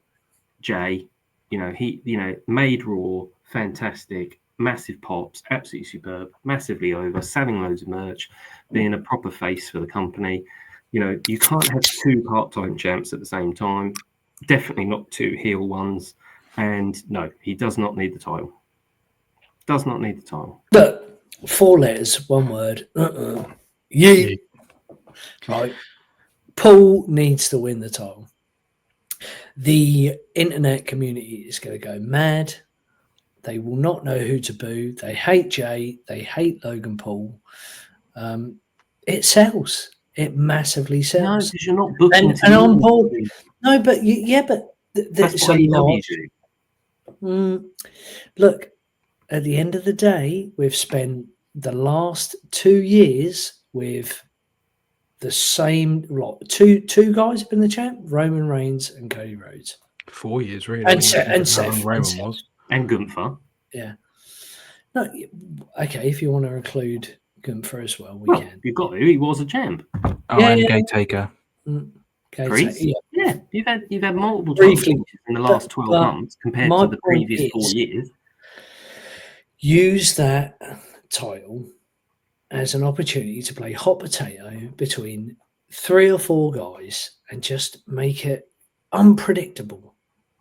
Jey. He made Raw fantastic, massive pops, absolutely superb, massively over, selling loads of merch, being a proper face for the company. You can't have 2 part-time champs at the same time. Definitely not 2 heel ones. And no, he does not need the title. Does not need the title. Look, 4 letters, 1 word. Yeah. Right. Paul needs to win the title. The internet community is going to go mad. They will not know who to boo. They hate Jey. They hate Logan Paul. It sells. It massively sells. No, because you're not booking. And on board. No, but that's why he loves you. Look, at the end of the day, we've spent the last 2 years with the same lot. Two guys have been the champ: Roman Reigns and Cody Rhodes. 4 years, really. And how Seth. long Roman was. And Gunther. Yeah. No, okay, if you want to include Gunther as well, we can. You've got to. He was a champ. Oh, and Gay Taker. Greece? Yeah, you've had multiple Briefly, titles in the last 12 months compared to the previous 4 years. Use that title as an opportunity to play hot potato between 3 or 4 guys and just make it unpredictable.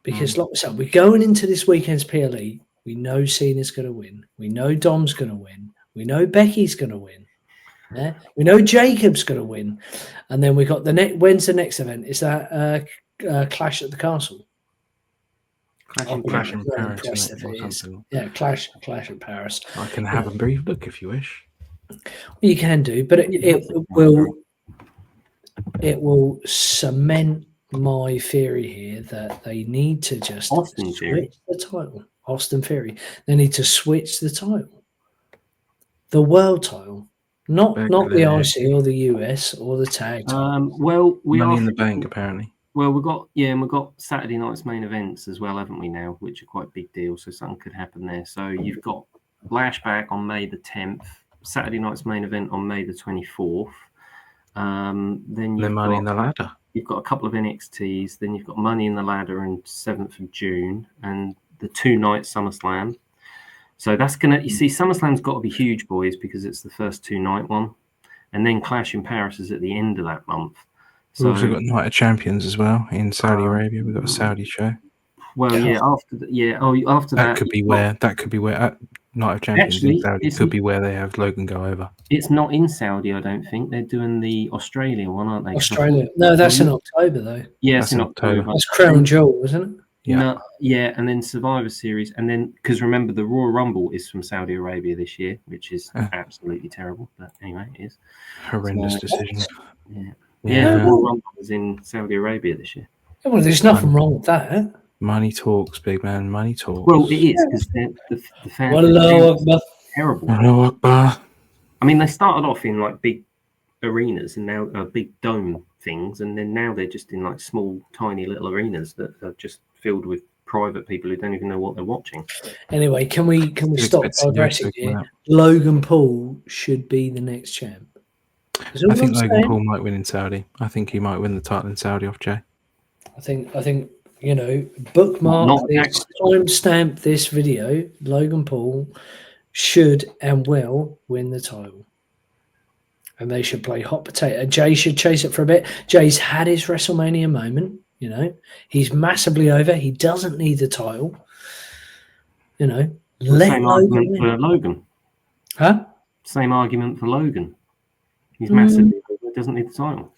Because, like I said, we're going into this weekend's PLE. We know Cena's going to win. We know Dom's going to win. We know Becky's going to win. Yeah? We know Jacob's going to win. And then we got when's the next event? Is that Clash at the Castle? Clash in Paris, or something. Yeah, Clash at Paris. I can have a brief look if you wish. You can do, but it will cement my theory here that they need to just switch the title. Austin Theory. They need to switch the title. The world title. Not the IC or the US or the tag title. Well, Money in the Bank, apparently. Well, we've got Saturday night's main events as well, haven't we now, which are quite a big deal, so something could happen there. So you've got Lashback on May the 10th, Saturday night's main event on May the 24th. Then you've Money in the Ladder. You've got a couple of NXTs, then you've got Money in the Ladder on 7th of June, and the 2-night SummerSlam. So that's you see, SummerSlam's got to be huge, boys, because it's the first 2-night one. And then Clash in Paris is at the end of that month. So, we've also got Night of Champions as well in Saudi Arabia. We've got a Saudi show. Well, after that, that could be where Night of Champions actually, in Saudi could be where they have Logan go over. It's not in Saudi, I don't think. They're doing the Australia one, aren't they? Australia. No, that's in October though. Yeah, it's in October. That's Crown Jewel, isn't it? Yeah. No, and then Survivor Series, and then because remember the Royal Rumble is from Saudi Arabia this year, which is absolutely terrible. But anyway, it is horrendous decision. Yeah, the Royal Rumble is in Saudi Arabia this year. Yeah, well, there's nothing wrong with that. Eh? Money talks, big man. Money talks. Well, it is because the fans are terrible. Hello, Akbar. I mean, they started off in like big arenas and now big dome things, and then now they're just in like small, tiny little arenas that are just filled with private people who don't even know what they're watching. Anyway, can we stop digressing here? Logan Paul should be the next champ. I think Logan Paul might win in Saudi. I think he might win the title in Saudi off Jey. I think bookmark this, timestamp this video. Logan Paul should and will win the title. And they should play hot potato. Jey should chase it for a bit. Jey's had his WrestleMania moment. He's massively over. He doesn't need the title. Let Same argument for Logan. Huh? Same argument for Logan. He's massively over. He doesn't need the title.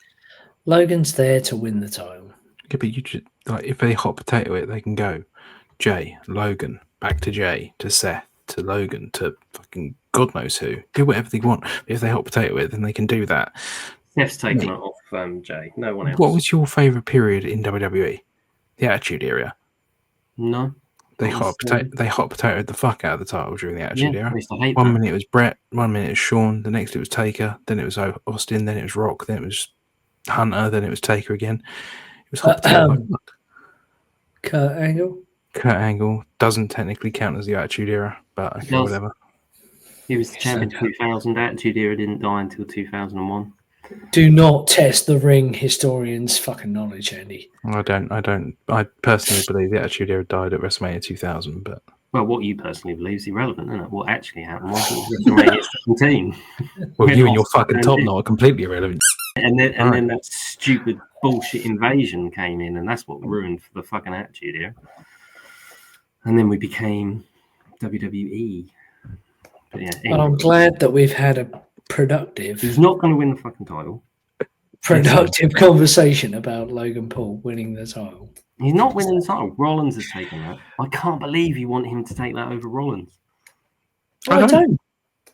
Logan's there to win the title. Yeah, but you should, if they hot potato it, they can go Jey, Logan, back to Jey, to Seth, to Logan, to fucking God knows who. Do whatever they want. If they hot potato it, then they can do that. Seth's taken it off Jey. No one else. What was your favourite period in WWE? The Attitude Era. No. They hot potatoed the fuck out of the title during the Attitude Era. I used to hate one minute it was Brett, 1 minute it was Shawn, the next it was Taker, then it was Austin, then it was Rock, then it was Hunter, then it was Taker again. It was hot potato. Kurt Angle. Kurt Angle doesn't technically count as the Attitude Era, but okay, whatever. He was the champion in 2000. Attitude Era didn't die until 2001. Do not test the ring historian's fucking knowledge, Andy. I don't. I personally believe the Attitude Era died at WrestleMania 2000, but well, what you personally believe is irrelevant, isn't it? What actually happened was WrestleMania 17. Well, you and your fucking top knot are completely irrelevant. And then that stupid bullshit invasion came in, and that's what ruined the fucking Attitude Era. And then we became WWE. But yeah, anyway. Well, I'm glad that we've had a productive. He's not going to win the fucking title. Productive conversation about Logan Paul winning the title. He's not winning the title. Rollins has taken that. I can't believe you want him to take that over Rollins. I don't.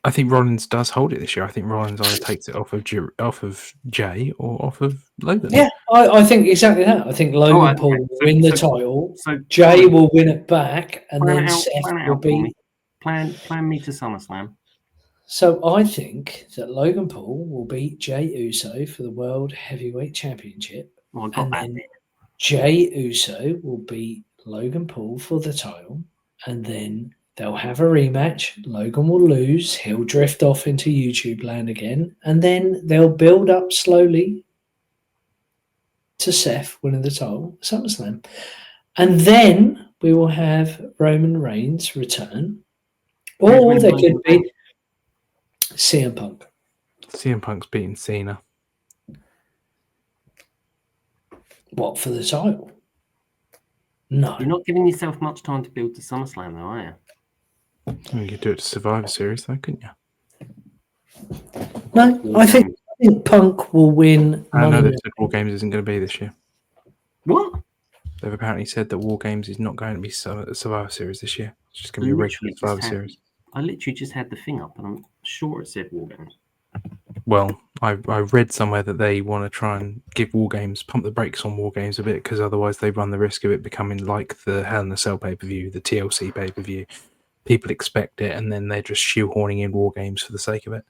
I think Rollins does hold it this year. I think Rollins either takes it off of Jey or off of Logan. Yeah, I think exactly that. I think Logan Paul will win the title. So Jey will win it back, and then Seth will be. Plan me to SummerSlam. So I think that Logan Paul will beat Jey Uso for the World Heavyweight Championship. Well, I got And that then bit. Jey Uso will beat Logan Paul for the title. And then they'll have a rematch. Logan will lose. He'll drift off into YouTube land again. And then they'll build up slowly to Seth winning the title at SummerSlam. And then we will have Roman Reigns return. Or there could be CM Punk. CM Punk's beating Cena. What, for the title? No. You're not giving yourself much time to build to SummerSlam, though, are you? You could do it to Survivor Series, though, couldn't you? No, I think Punk will win. I know Money they said War Games isn't going to be this year. What? They've apparently said that War Games is not going to be Survivor Series this year. It's just going to be a regular Survivor Series. I literally just had the thing up, and I'm sure it said War Games. Well, I read somewhere that they want to try and give War Games, pump the brakes on War Games a bit, because otherwise they run the risk of it becoming like the Hell in a Cell pay-per-view, the TLC pay-per-view. People expect it, and then they're just shoehorning in War Games for the sake of it.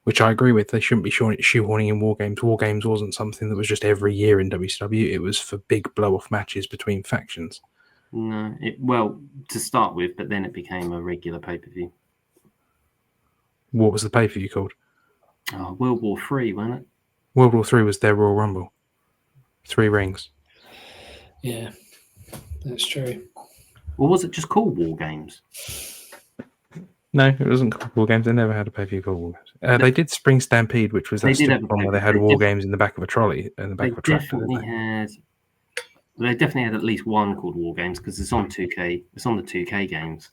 Which I agree with. They shouldn't be shoehorning in War Games. War Games wasn't something that was just every year in WCW. It was for big blow-off matches between factions. No, well, to start with, but then it became a regular pay-per-view. What was the pay-per-view called? Oh, World War III, wasn't it? World War III was their Royal Rumble. 3 rings. Yeah, that's true. Or was it just called War Games? No, it wasn't called War Games. They never had a pay-per-view called War Games. They did Spring Stampede, which was that stupid one where they had War Games in the back of a trolley, in the back of a tractor. They definitely had at least one called War Games, because it's on 2K. It's on the 2K games.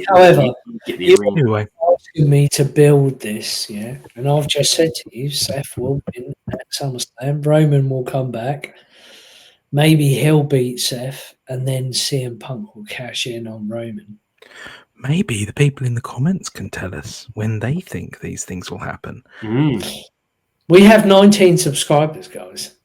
However, anyway, asking me to build this, yeah, and I've just said to you, Seth will win at SummerSlam. Roman will come back. Maybe he'll beat Seth, and then CM Punk will cash in on Roman. Maybe the people in the comments can tell us when they think these things will happen. We have 19 subscribers, guys.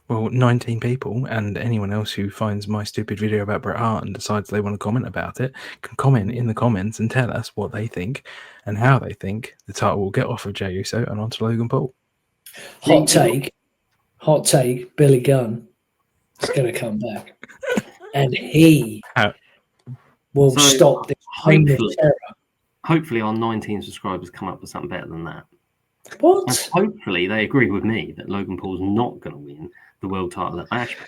Well, 19 people, and anyone else who finds my stupid video about Bret Hart and decides they want to comment about it can comment in the comments and tell us what they think and how they think the title will get off of Jey Uso and onto Logan Paul. Hot take, Billy Gunn is going to come back. And he will stop this reign of terror. Hopefully our 19 subscribers come up with something better than that. What? And hopefully they agree with me that Logan Paul's not going to win the world title at Lashback.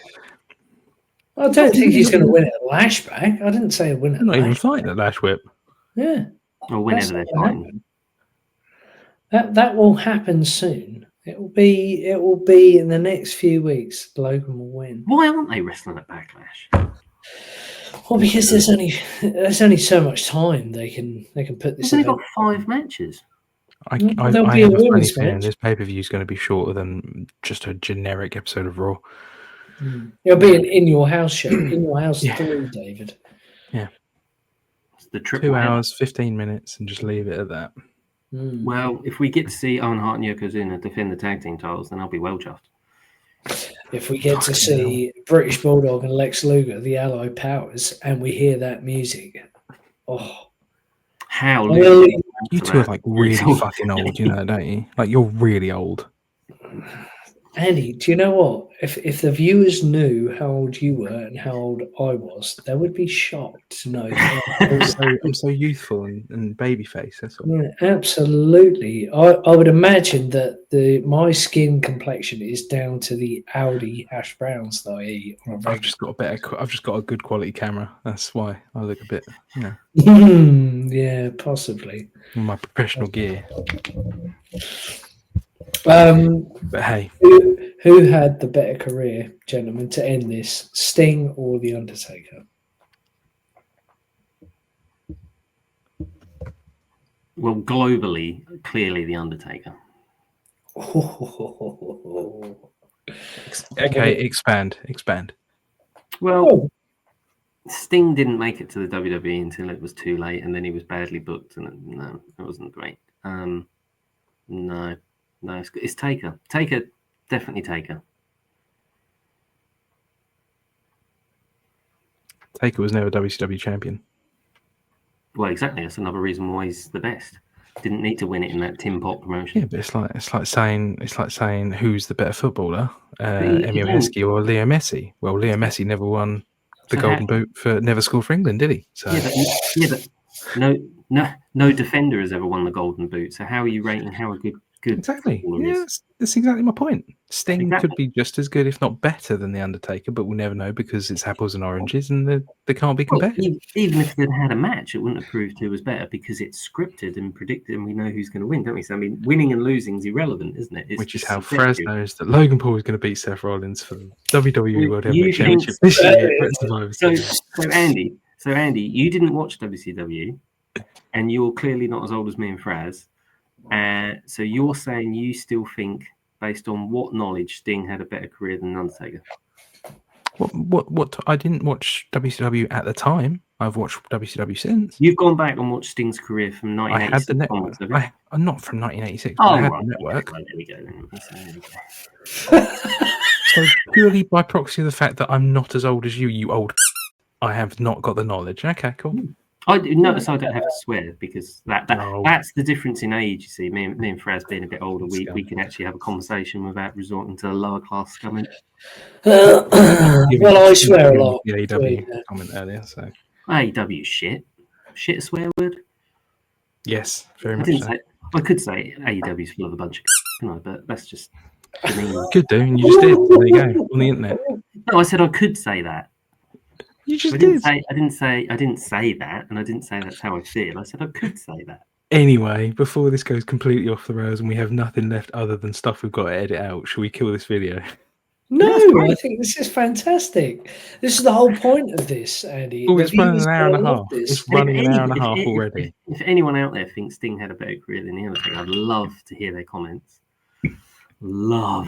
I don't think he's going to win it at Lashback. I didn't say win it at Not even Lashback. fighting at Lash Whip. Yeah. Or whenever they're fighting. That will happen soon. It will be in the next few weeks. Logan will win. Why aren't they wrestling at Backlash? Well, because there's only so much time they can put this. They've only got 5 matches. I have a funny feeling this pay-per-view is going to be shorter than just a generic episode of Raw. It'll be an In Your House show. In Your House 3, David. Yeah. It's the 2 hours, 15 minutes, and just leave it at that. Well, if we get to see Owen Hart and Yokozuna defend the tag team titles, then I'll be well chuffed. If we get to see British Bulldog and Lex Luger, the Allied Powers, and we hear that music, how you two are like really fucking old, you know, don't you? Like you're really old. Andy, do you know what? If the viewers knew how old you were and how old I was, they would be shocked to know. I'm so youthful and babyface. That's all. Yeah, absolutely. I would imagine that my skin complexion is down to the Audi hash browns that I eat on a regular. I've just got a good quality camera. That's why I look a bit, yeah, possibly. My professional gear. But hey, who had the better career, gentlemen, to end this, Sting or The Undertaker? Well, globally, clearly The Undertaker. Okay, expand. Well, Sting didn't make it to the WWE until it was too late, and then he was badly booked, and no, it wasn't great. No, it's Taker. Taker, definitely Taker. Taker was never WCW champion. Well, exactly. That's another reason why he's the best. Didn't need to win it in that Tim Pot promotion. Yeah, but it's like saying who's the better footballer, you Emil Heskey or Leo Messi. Well, Leo Messi never won the Golden Boot never scored for England, did he? So but no defender has ever won the Golden Boot. So how are you rating how a good exactly? footballer Yeah, is? that's exactly my point. Sting could be just as good, if not better, than the Undertaker, but we'll never know because it's apples and oranges, and they can't be compared. Well, even if they'd had a match, it wouldn't have proved who was better because it's scripted and predicted, and we know who's going to win, don't we? So I mean, winning and losing is irrelevant, isn't it? Which is how Fraz knows that Logan Paul is going to beat Seth Rollins for the WWE World Heavyweight think Championship this year. So Andy, you didn't watch WCW, and you're clearly not as old as me and Fraz. So you're saying you still think, based on what knowledge, Sting had a better career than Undertaker? What? I didn't watch WCW at the time. I've watched WCW since. You've gone back and watched Sting's career from 1986. I had the network. I'm not from 1986. I had the network. Well, there we go. So purely by proxy of the fact that I'm not as old as you old, I have not got the knowledge. Okay, cool. I notice I don't have to swear because that's the difference in age. You see, me and Fraz being a bit older, we can actually have a conversation without resorting to a lower class scumming. Well, I swear a lot. The AEW comment earlier, so AEW shit a swear word. Yes, very much. I could say AEW's full of a bunch of, couldn't I? But that's just. Could do, and you just did. There you go on the internet. No, I said I could say that. You just did. I didn't say that, and I didn't say that's how I feel. I said I could say that. Anyway, before this goes completely off the rails and we have nothing left other than stuff we've got to edit out, shall we kill this video? No, I think this is fantastic. This is the whole point of this, Andy. Oh, it's running an hour and a half. It's running an hour and a half already. If anyone out there thinks Sting had a better career than the Undertaker, I'd love to hear their comments. Love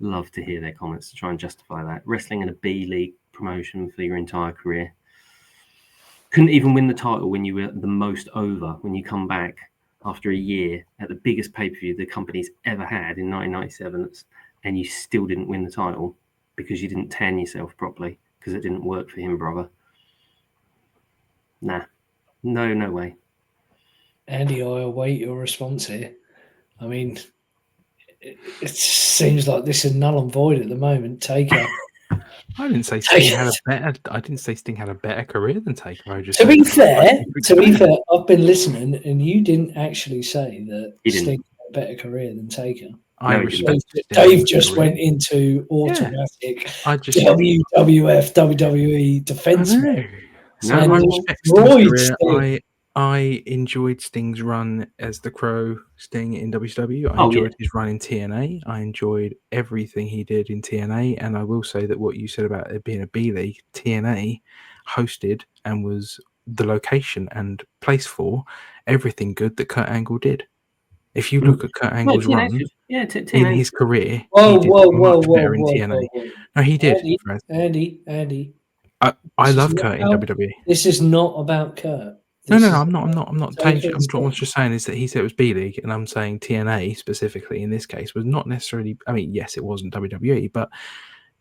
to hear their comments to try and justify that. Wrestling in a B League promotion for your entire career. Couldn't even win the title when you were the most over, when you come back after a year at the biggest pay-per-view the company's ever had in 1997, and you still didn't win the title because you didn't tan yourself properly because it didn't work for him, brother. Nah. No way. Andy, I await your response here. I mean, it seems like this is null and void at the moment. Taker. I didn't say Sting had a better career than Taker. To be fair, I've been listening, and you didn't actually say that Sting had a better career than Taker. Dave just went into automatic WWF, WWE defense. I enjoyed Sting's run as the Crow Sting in WCW. I enjoyed his run in TNA. I enjoyed everything he did in TNA. And I will say that what you said about it being a B League, TNA hosted and was the location and place for everything good that Kurt Angle did. If you look at Kurt Angle's run in his career, he did much better in TNA. No, he did. Andy. I love Kurt in WWE. This is not about Kurt. No, I'm not. What I'm just saying is that he said it was B League, and I'm saying TNA specifically in this case was not necessarily. I mean, yes, it wasn't WWE, but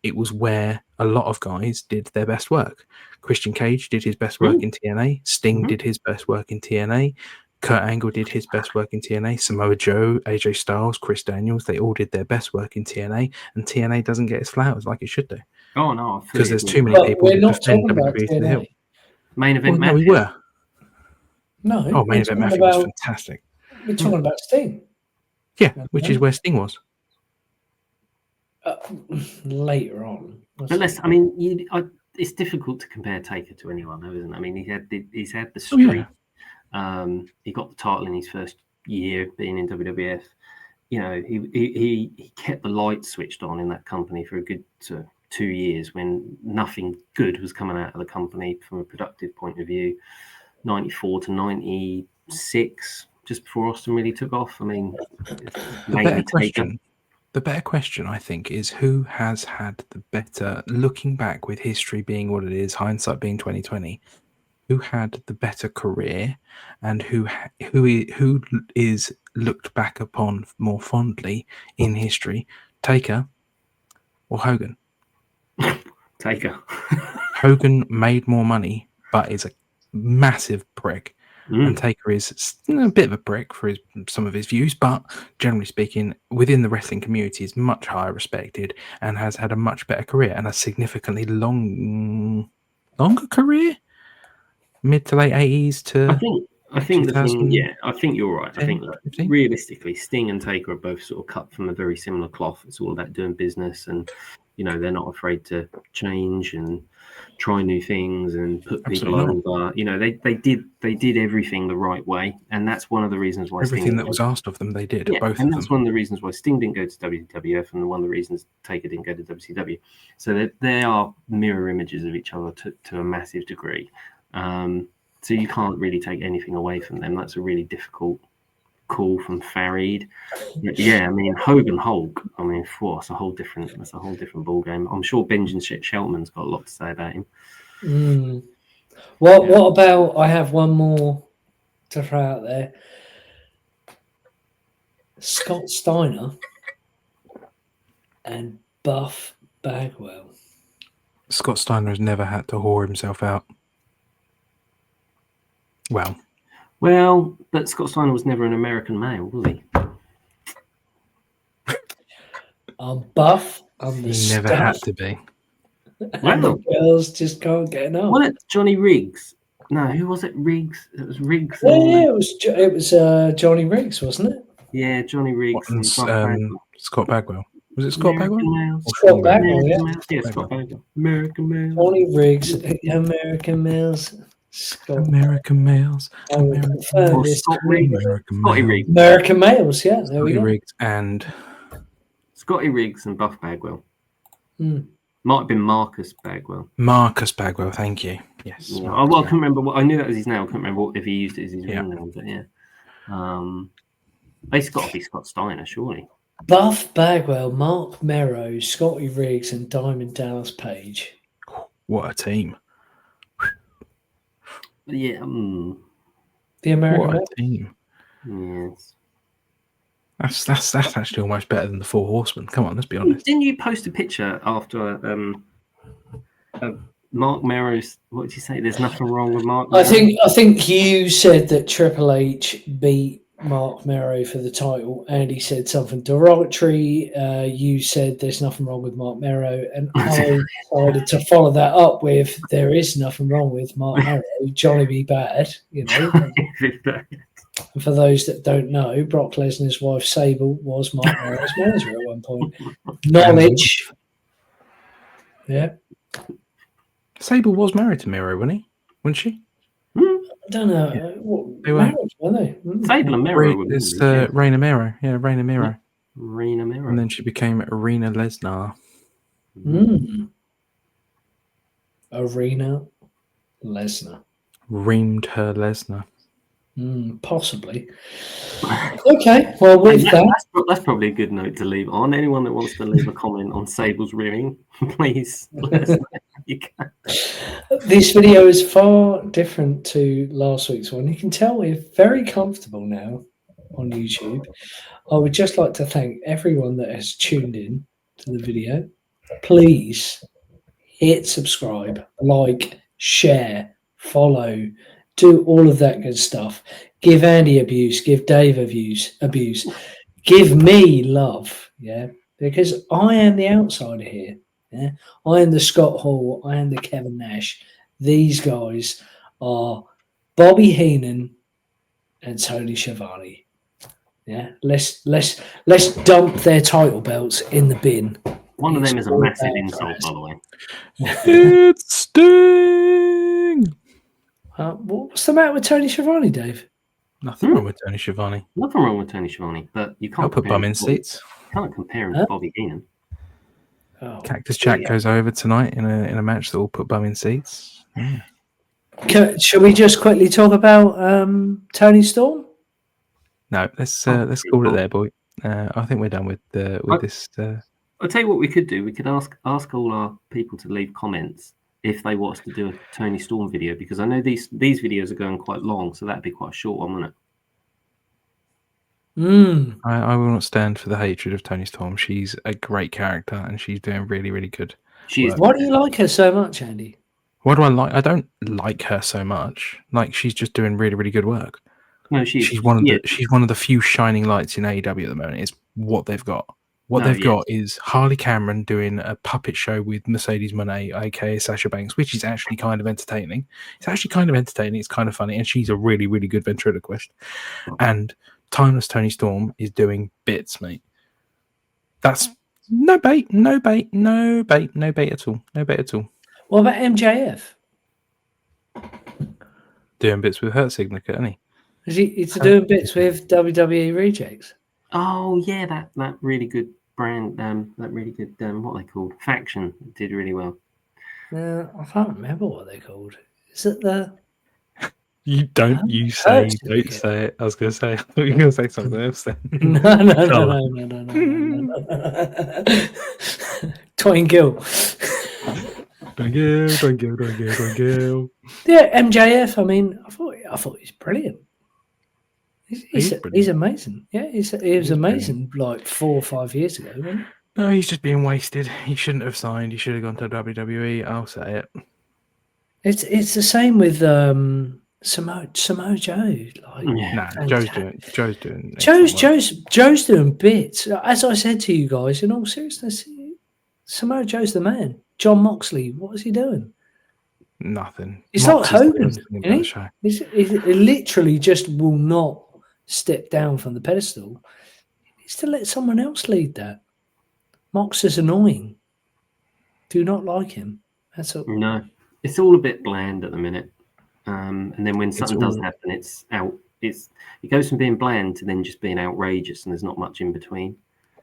it was where a lot of guys did their best work. Christian Cage did his best work in TNA. Sting did his best work in TNA. Kurt Angle did his best work in TNA. Samoa Joe, AJ Styles, Chris Daniels, they all did their best work in TNA, and TNA doesn't get its flowers like it should do. Oh no, because there's too many people who defend WWE to the hill. Main event match. No, we were. No. Oh, main event match was fantastic. We're talking about Sting. Yeah, which is where Sting was. Later on. But it's difficult to compare Taker to anyone, though, isn't it? I mean, he's had the streak. He got the title in his first year being in WWF. You know, he kept the lights switched on in that company for a good 2 years when nothing good was coming out of the company from a productive point of view. 94 to 96, just before Austin really took off. I mean, the better question, I think, is who has had the better, looking back with history being what it is, hindsight being 2020, who had the better career and who is looked back upon more fondly in history, Taker or Hogan? Taker. Hogan made more money, but is a massive prick. And Taker is a bit of a prick for some of his views, but generally speaking, within the wrestling community, is much higher respected and has had a much better career and a significantly longer career, mid to late 80s to. I think the thing, I think you're right. I think realistically, Sting and Taker are both sort of cut from a very similar cloth. It's all about doing business, and they're not afraid to change and try new things and put people over. They did everything the right way, and that's one of the reasons why everything that was asked of them they did. Both, and that's one of the reasons why Sting didn't go to WWF, and one of the reasons Taker didn't go to WCW. So they are mirror images of each other to a massive degree. So you can't really take anything away from them. That's a really difficult call from Farid. Yeah, I mean Hogan Hulk. I mean, that's a whole different ball game. I'm sure Benjamin Shelton's got a lot to say about him. What about? I have one more to throw out there. Scott Steiner and Buff Bagwell. Scott Steiner has never had to whore himself out. Well, but Scott Steiner was never an American male, was he? I'm buff. I'm the he never had to be. And the girls just can't get enough. Wasn't it Johnny Riggs? No, who was it? Riggs. It was Riggs. Yeah, it was Johnny Riggs, wasn't it? Yeah, Johnny Riggs. And Scott Bagwell. Was it Scott Bagwell? Scott Bagwell, yeah. Scott Bagwell. American males. Johnny Riggs, American males. American males. Scotty Riggs. American males, yeah. There we go. Riggs and Scotty Riggs and Buff Bagwell. Might have been Marcus Bagwell. Marcus Bagwell, thank you. Yes. Yeah. I can't remember I knew that was his name. I couldn't remember if he used it as his real name, but it's got to be Scott Steiner, surely. Buff Bagwell, Mark Merrow, Scotty Riggs, and Diamond Dallas Page. What a team! Yeah. The American what a team. Yes. That's actually almost better than the Four Horsemen. Come on, let's be honest. Didn't you post a picture after Mark Merrow's? What did you say? There's nothing wrong with Mark Merrow? I think you said that Triple H beat Mark Merrow for the title, and he said something derogatory. You said there's nothing wrong with Mark Merrow, and I decided to follow that up with there is nothing wrong with Mark Merrow. Johnny B. Bad, And for those that don't know, Brock Lesnar's wife Sable was Mark Merrow's manager at one point. Knowledge. Yeah. Sable was married to Miro, wasn't he? Wasn't she? I don't know. They were. Weren't they? Sable and Miro. It's Reina Miro. Yeah, Reina Miro. Reina Miro. And then she became Arena Lesnar. Arena Lesnar. Reamed her Lesnar. Possibly. Okay, well, with that's probably a good note to leave on. Anyone that wants to leave a comment on Sable's reaming, please let us know. You can. This video is far different to last week's one. You can tell we're very comfortable now on YouTube. I would just like to thank everyone that has tuned in to the video. Please hit subscribe, like, share, follow, do all of that good stuff. Give Andy abuse, give Dave abuse, give me love, because I am the outsider here. Yeah, I am the Scott Hall, I am the Kevin Nash. These guys are Bobby Heenan and Tony Schiavone. Yeah, let's dump their title belts in the bin. One of them is a massive insult, by the way. It's Sting. What's the matter with Tony Schiavone, Dave? Nothing wrong with Tony Schiavone. Nothing wrong with Tony Schiavone, but you can't. I'll put bum in seats. You can't compare him to Bobby Heenan. Oh, Cactus Jack goes over tonight in a match that will put bum in seats. Yeah. Shall we just quickly talk about Tony Storm? No, let's call it there, boy. I think we're done with this. I'll tell you what we could do. We could ask all our people to leave comments if they want us to do a Tony Storm video, because I know these videos are going quite long, so that'd be quite a short one, wouldn't it? I will not stand for the hatred of Tony Storm. She's a great character and she's doing really, really good. Why do you like her so much, Andy? What do I like? I don't like her so much. Like, she's just doing really, really good work. No, She's one of the few shining lights in AEW at the moment. Is what they've got. What they've got is Harley Cameron doing a puppet show with Mercedes Moné, aka Sasha Banks, which is actually kind of entertaining. It's kind of funny, and she's a really, really good ventriloquist. And Timeless Tony Storm is doing bits, mate. That's no bait at all. What about MJF? Doing bits with Hurt Signature, isn't he? Is he doing bits with WWE Rejects? Oh yeah, that really good brand, that really good what are they called? Faction did really well. I can't remember what they're called. Is it the? Don't say it. I was going to say. I thought you were going to say something else then. No. Twine Gill. Don't go. Yeah, MJF. I mean, I thought he's brilliant. He's amazing. Yeah, he was amazing like 4 or 5 years ago, wasn't he? No, he's just being wasted. He shouldn't have signed. He should have gone to WWE. I'll say it. It's the same with Samoa Joe. Joe's doing bits. As I said to you guys, in all seriousness, Samoa Joe's the man. John Moxley, what is he doing? Nothing. He's not Hogan. He literally just will not step down from the pedestal. He needs to let someone else lead that. Mox is annoying. Do not like him. That's all. No, it's all a bit bland at the minute. And then when something does happen, it's out. It goes from being bland to then just being outrageous, and there's not much in between.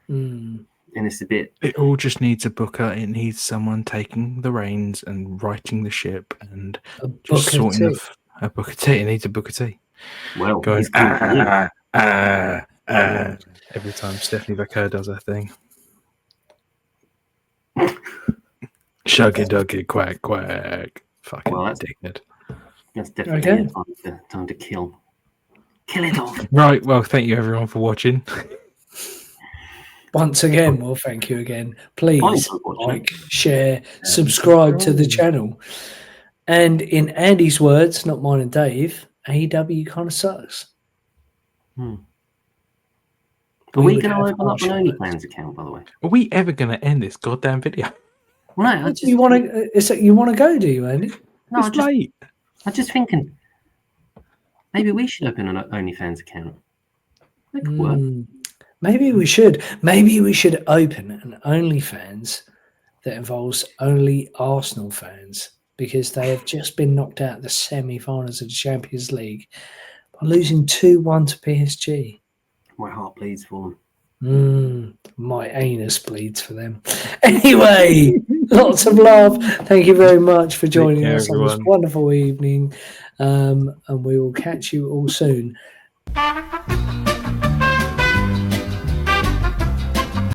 And it's a bit. It all just needs a booker. It needs someone taking the reins and righting the ship and just sorting a Booker T. It needs a Booker T. Well, going every time Stephanie Becker does her thing. Shuggy duggy quack quack. Fucking dickhead. That's definitely time to kill. Kill it off. Right. Well, thank you everyone for watching. Once again, well, thank you again. Please like, share, subscribe to the channel. And in Andy's words, not mine and Dave, AEW kind of sucks. Are we going to open up an OnlyFans account, by the way? Are we ever going to end this goddamn video? No, you want to go, do you, Andy? No, it's late. I'm just thinking maybe we should open an OnlyFans account. That could work. Maybe we should. Maybe we should open an OnlyFans that involves only Arsenal fans because they have just been knocked out of the semi-finals of the Champions League by losing 2-1 to PSG. My heart bleeds for them. My anus bleeds for them. Anyway, lots of love. Thank you very much for joining us on this wonderful evening. And we will catch you all soon.